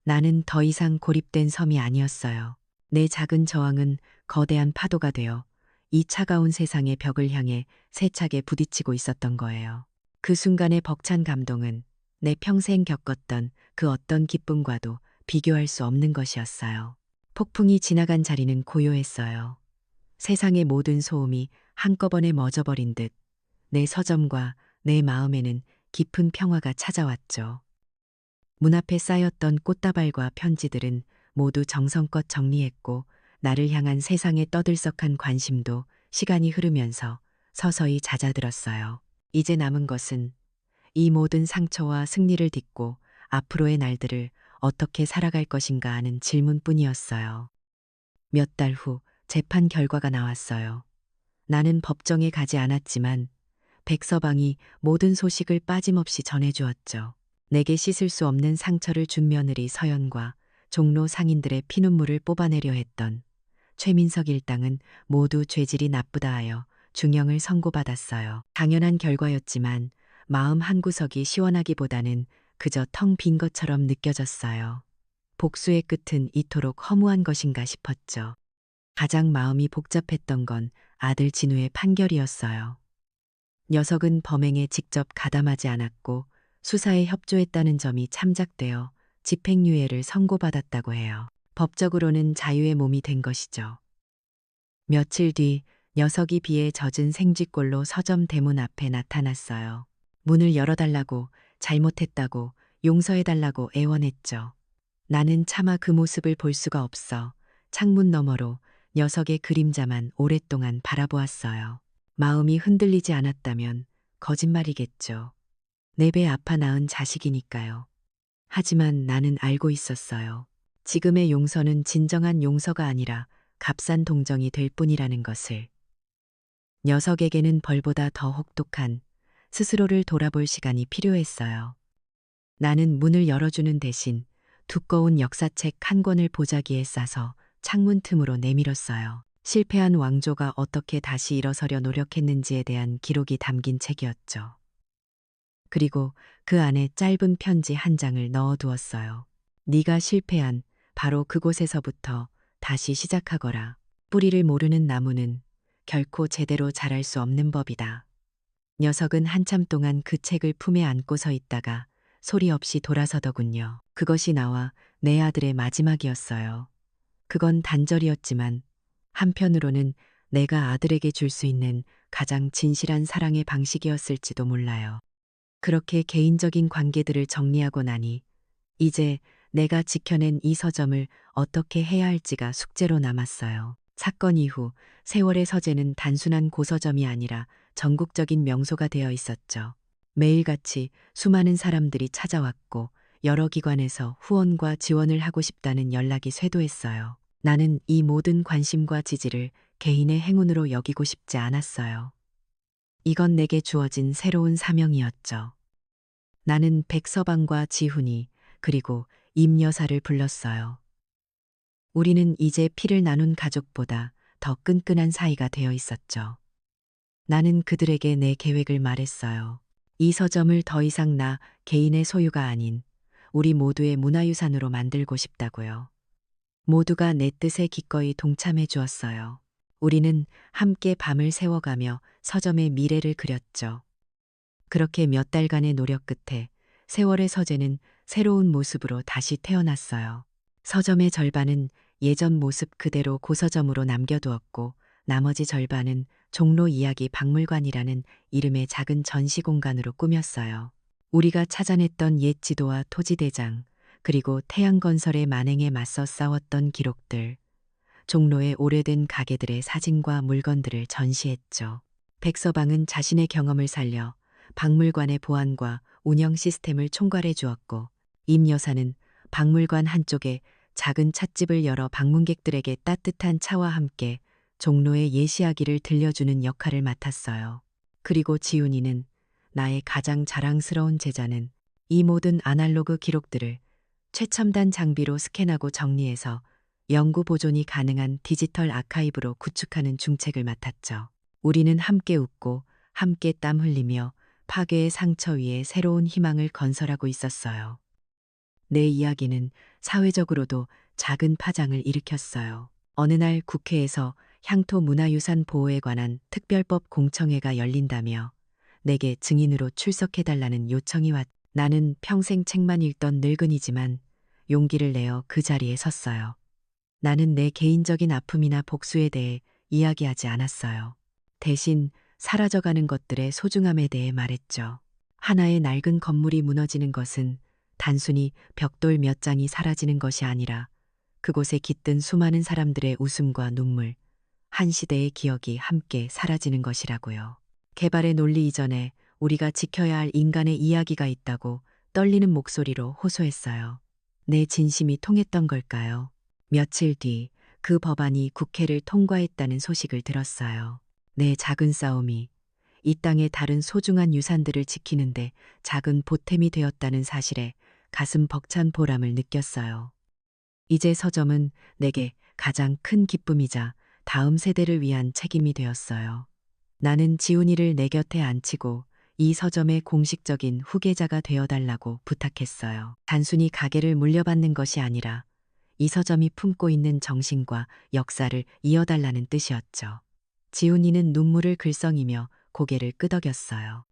나는 더 이상 고립된 섬이 아니었어요. 내 작은 저항은 거대한 파도가 되어 이 차가운 세상의 벽을 향해 세차게 부딪히고 있었던 거예요. 그 순간의 벅찬 감동은 내 평생 겪었던 그 어떤 기쁨과도 비교할 수 없는 것이었어요. 폭풍이 지나간 자리는 고요했어요. 세상의 모든 소음이 한꺼번에 멎어버린 듯 내 서점과 내 마음에는 깊은 평화가 찾아왔죠. 문 앞에 쌓였던 꽃다발과 편지들은 모두 정성껏 정리했고 나를 향한 세상의 떠들썩한 관심도 시간이 흐르면서 서서히 잦아들었어요. 이제 남은 것은 이 모든 상처와 승리를 딛고 앞으로의 날들을 어떻게 살아갈 것인가 하는 질문뿐이었어요. 몇 달 후 재판 결과가 나왔어요. 나는 법정에 가지 않았지만 백서방이 모든 소식을 빠짐없이 전해주었죠. 내게 씻을 수 없는 상처를 준 며느리 서연과 종로 상인들의 피눈물을 뽑아내려 했던 최민석 일당은 모두 죄질이 나쁘다 하여 중형을 선고받았어요. 당연한 결과였지만 마음 한구석이 시원하기보다는 그저 텅 빈 것처럼 느껴졌어요. 복수의 끝은 이토록 허무한 것인가 싶었죠. 가장 마음이 복잡했던 건 아들 진우의 판결이었어요. 녀석은 범행에 직접 가담하지 않았고 수사에 협조했다는 점이 참작되어 집행유예를 선고받았다고 해요. 법적으로는 자유의 몸이 된 것이죠. 며칠 뒤 녀석이 비에 젖은 생쥐꼴로 서점 대문 앞에 나타났어요. 문을 열어달라고, 잘못했다고, 용서해달라고 애원했죠. 나는 차마 그 모습을 볼 수가 없어 창문 너머로 녀석의 그림자만 오랫동안 바라보았어요. 마음이 흔들리지 않았다면 거짓말이겠죠. 내 배 아파 낳은 자식이니까요. 하지만 나는 알고 있었어요. 지금의 용서는 진정한 용서가 아니라 값싼 동정이 될 뿐이라는 것을. 녀석에게는 벌보다 더 혹독한 스스로를 돌아볼 시간이 필요했어요. 나는 문을 열어주는 대신 두꺼운 역사책 한 권을 보자기에 싸서 창문 틈으로 내밀었어요. 실패한 왕조가 어떻게 다시 일어서려 노력했는지에 대한 기록이 담긴 책이었죠. 그리고 그 안에 짧은 편지 한 장을 넣어두었어요. 네가 실패한 바로 그곳에서부터 다시 시작하거라. 뿌리를 모르는 나무는 결코 제대로 자랄 수 없는 법이다. 녀석은 한참 동안 그 책을 품에 안고 서 있다가 소리 없이 돌아서더군요. 그것이 나와 내 아들의 마지막이었어요. 그건 단절이었지만 한편으로는 내가 아들에게 줄 수 있는 가장 진실한 사랑의 방식이었을지도 몰라요. 그렇게 개인적인 관계들을 정리하고 나니 이제 내가 지켜낸 이 서점을 어떻게 해야 할지가 숙제로 남았어요. 사건 이후 세월의 서재는 단순한 고서점이 아니라 전국적인 명소가 되어 있었죠. 매일같이 수많은 사람들이 찾아왔고 여러 기관에서 후원과 지원을 하고 싶다는 연락이 쇄도했어요. 나는 이 모든 관심과 지지를 개인의 행운으로 여기고 싶지 않았어요. 이건 내게 주어진 새로운 사명이었죠. 나는 백서방과 지훈이 그리고 임 여사를 불렀어요. 우리는 이제 피를 나눈 가족보다 더 끈끈한 사이가 되어 있었죠. 나는 그들에게 내 계획을 말했어요. 이 서점을 더 이상 나 개인의 소유가 아닌 우리 모두의 문화유산으로 만들고 싶다고요. 모두가 내 뜻에 기꺼이 동참해 주었어요. 우리는 함께 밤을 새워가며 서점의 미래를 그렸죠. 그렇게 몇 달간의 노력 끝에 세월의 서재는 새로운 모습으로 다시 태어났어요. 서점의 절반은 예전 모습 그대로 고서점으로 남겨두었고 나머지 절반은 종로 이야기 박물관이라는 이름의 작은 전시 공간으로 꾸몄어요. 우리가 찾아냈던 옛 지도와 토지대장, 그리고 태양건설의 만행에 맞서 싸웠던 기록들, 종로의 오래된 가게들의 사진과 물건들을 전시했죠. 백서방은 자신의 경험을 살려 박물관의 보안과 운영 시스템을 총괄해 주었고, 임 여사는 박물관 한쪽에 작은 찻집을 열어 방문객들에게 따뜻한 차와 함께 종로의 옛 이야기를 들려주는 역할을 맡았어요. 그리고 지훈이는 나의 가장 자랑스러운 제자는 이 모든 아날로그 기록들을 최첨단 장비로 스캔하고 정리해서 영구 보존이 가능한 디지털 아카이브로 구축하는 중책을 맡았죠. 우리는 함께 웃고 함께 땀 흘리며 파괴의 상처 위에 새로운 희망을 건설하고 있었어요. 내 이야기는 사회적으로도 작은 파장을 일으켰어요. 어느 날 국회에서 향토 문화유산 보호에 관한 특별법 공청회가 열린다며 내게 증인으로 출석해달라는 요청이 왔. 나는 평생 책만 읽던 늙은이지만 용기를 내어 그 자리에 섰어요. 나는 내 개인적인 아픔이나 복수에 대해 이야기하지 않았어요. 대신 사라져가는 것들의 소중함에 대해 말했죠. 하나의 낡은 건물이 무너지는 것은 단순히 벽돌 몇 장이 사라지는 것이 아니라 그곳에 깃든 수많은 사람들의 웃음과 눈물, 한 시대의 기억이 함께 사라지는 것이라고요. 개발의 논리 이전에 우리가 지켜야 할 인간의 이야기가 있다고 떨리는 목소리로 호소했어요. 내 진심이 통했던 걸까요? 며칠 뒤 그 법안이 국회를 통과했다는 소식을 들었어요. 내 작은 싸움이 이 땅의 다른 소중한 유산들을 지키는데 작은 보탬이 되었다는 사실에 가슴 벅찬 보람을 느꼈어요. 이제 서점은 내게 가장 큰 기쁨이자 다음 세대를 위한 책임이 되었어요. 나는 지훈이를 내 곁에 앉히고 이 서점의 공식적인 후계자가 되어달라고 부탁했어요. 단순히 가게를 물려받는 것이 아니라 이 서점이 품고 있는 정신과 역사를 이어달라는 뜻이었죠. 지훈이는 눈물을 글썽이며 고개를 끄덕였어요.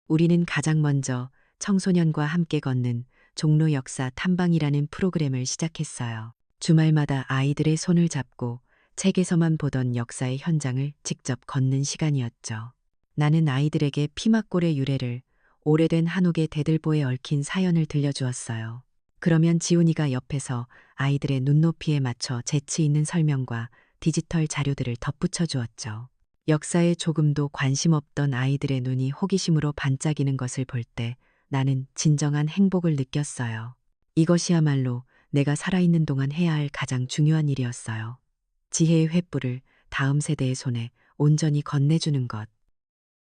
우리는 가장 먼저 청소년과 함께 걷는 종로 역사 탐방이라는 프로그램을 시작했어요. 주말마다 아이들의 손을 잡고 책에서만 보던 역사의 현장을 직접 걷는 시간이었죠. 나는 아이들에게 피막골의 유래를, 오래된 한옥의 대들보에 얽힌 사연을 들려주었어요. 그러면 지훈이가 옆에서 아이들의 눈높이에 맞춰 재치 있는 설명과 디지털 자료들을 덧붙여 주었죠. 역사에 조금도 관심 없던 아이들의 눈이 호기심으로 반짝이는 것을 볼 때 나는 진정한 행복을 느꼈어요. 이것이야말로 내가 살아있는 동안 해야 할 가장 중요한 일이었어요. 지혜의 횃불을 다음 세대의 손에 온전히 건네주는 것.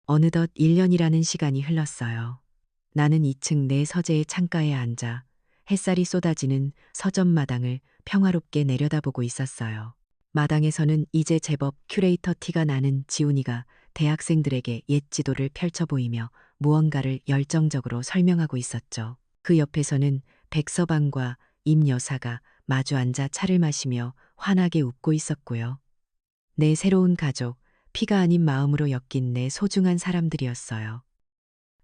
어느덧 1년이라는 시간이 흘렀어요. 나는 2층 내 서재의 창가에 앉아 햇살이 쏟아지는 서점 마당을 평화롭게 내려다보고 있었어요. 마당에서는 이제 제법 큐레이터 티가 나는 지훈이가 대학생들에게 옛 지도를 펼쳐 보이며 무언가를 열정적으로 설명하고 있었죠. 그 옆에서는 백서방과 임 여사가 마주 앉아 차를 마시며 환하게 웃고 있었고요. 내 새로운 가족, 피가 아닌 마음으로 엮인 내 소중한 사람들이었어요.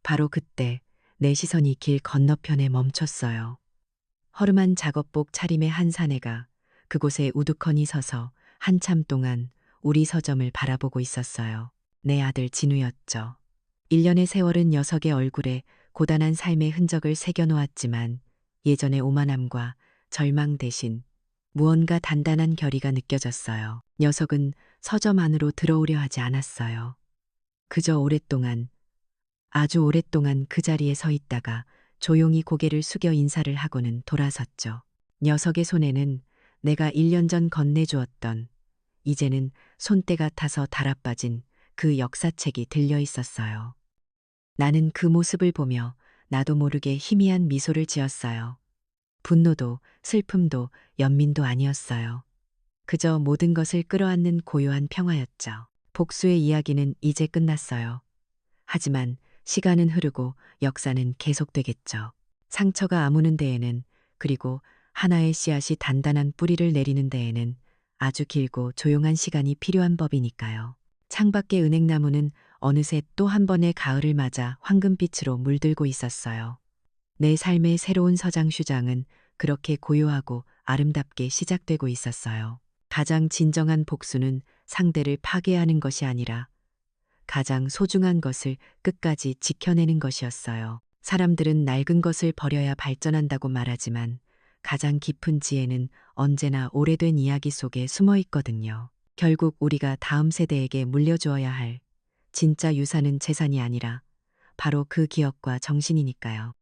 바로 그때 내 시선이 길 건너편에 멈췄어요. 허름한 작업복 차림의 한 사내가 그곳에 우두커니 서서 한참 동안 우리 서점을 바라보고 있었어요. 내 아들 진우였죠. 1년의 세월은 녀석의 얼굴에 고단한 삶의 흔적을 새겨놓았지만 예전의 오만함과 절망 대신 무언가 단단한 결의가 느껴졌어요. 녀석은 서점 안으로 들어오려 하지 않았어요. 그저 오랫동안, 아주 오랫동안 그 자리에 서 있다가 조용히 고개를 숙여 인사를 하고는 돌아섰죠. 녀석의 손에는 내가 1년 전 건네주었던, 이제는 손때가 타서 달아빠진 그 역사책이 들려 있었어요. 나는 그 모습을 보며 나도 모르게 희미한 미소를 지었어요. 분노도 슬픔도 연민도 아니었어요. 그저 모든 것을 끌어안는 고요한 평화였죠. 복수의 이야기는 이제 끝났어요. 하지만 시간은 흐르고 역사는 계속되겠죠. 상처가 아무는 데에는, 그리고 하나의 씨앗이 단단한 뿌리를 내리는 데에는 아주 길고 조용한 시간이 필요한 법이니까요. 창밖의 은행나무는 어느새 또 한 번의 가을을 맞아 황금빛으로 물들고 있었어요. 내 삶의 새로운 서장 휴장은 그렇게 고요하고 아름답게 시작되고 있었어요. 가장 진정한 복수는 상대를 파괴하는 것이 아니라 가장 소중한 것을 끝까지 지켜내는 것이었어요. 사람들은 낡은 것을 버려야 발전한다고 말하지만 가장 깊은 지혜는 언제나 오래된 이야기 속에 숨어 있거든요. 결국 우리가 다음 세대에게 물려주어야 할 진짜 유산은 재산이 아니라 바로 그 기억과 정신이니까요.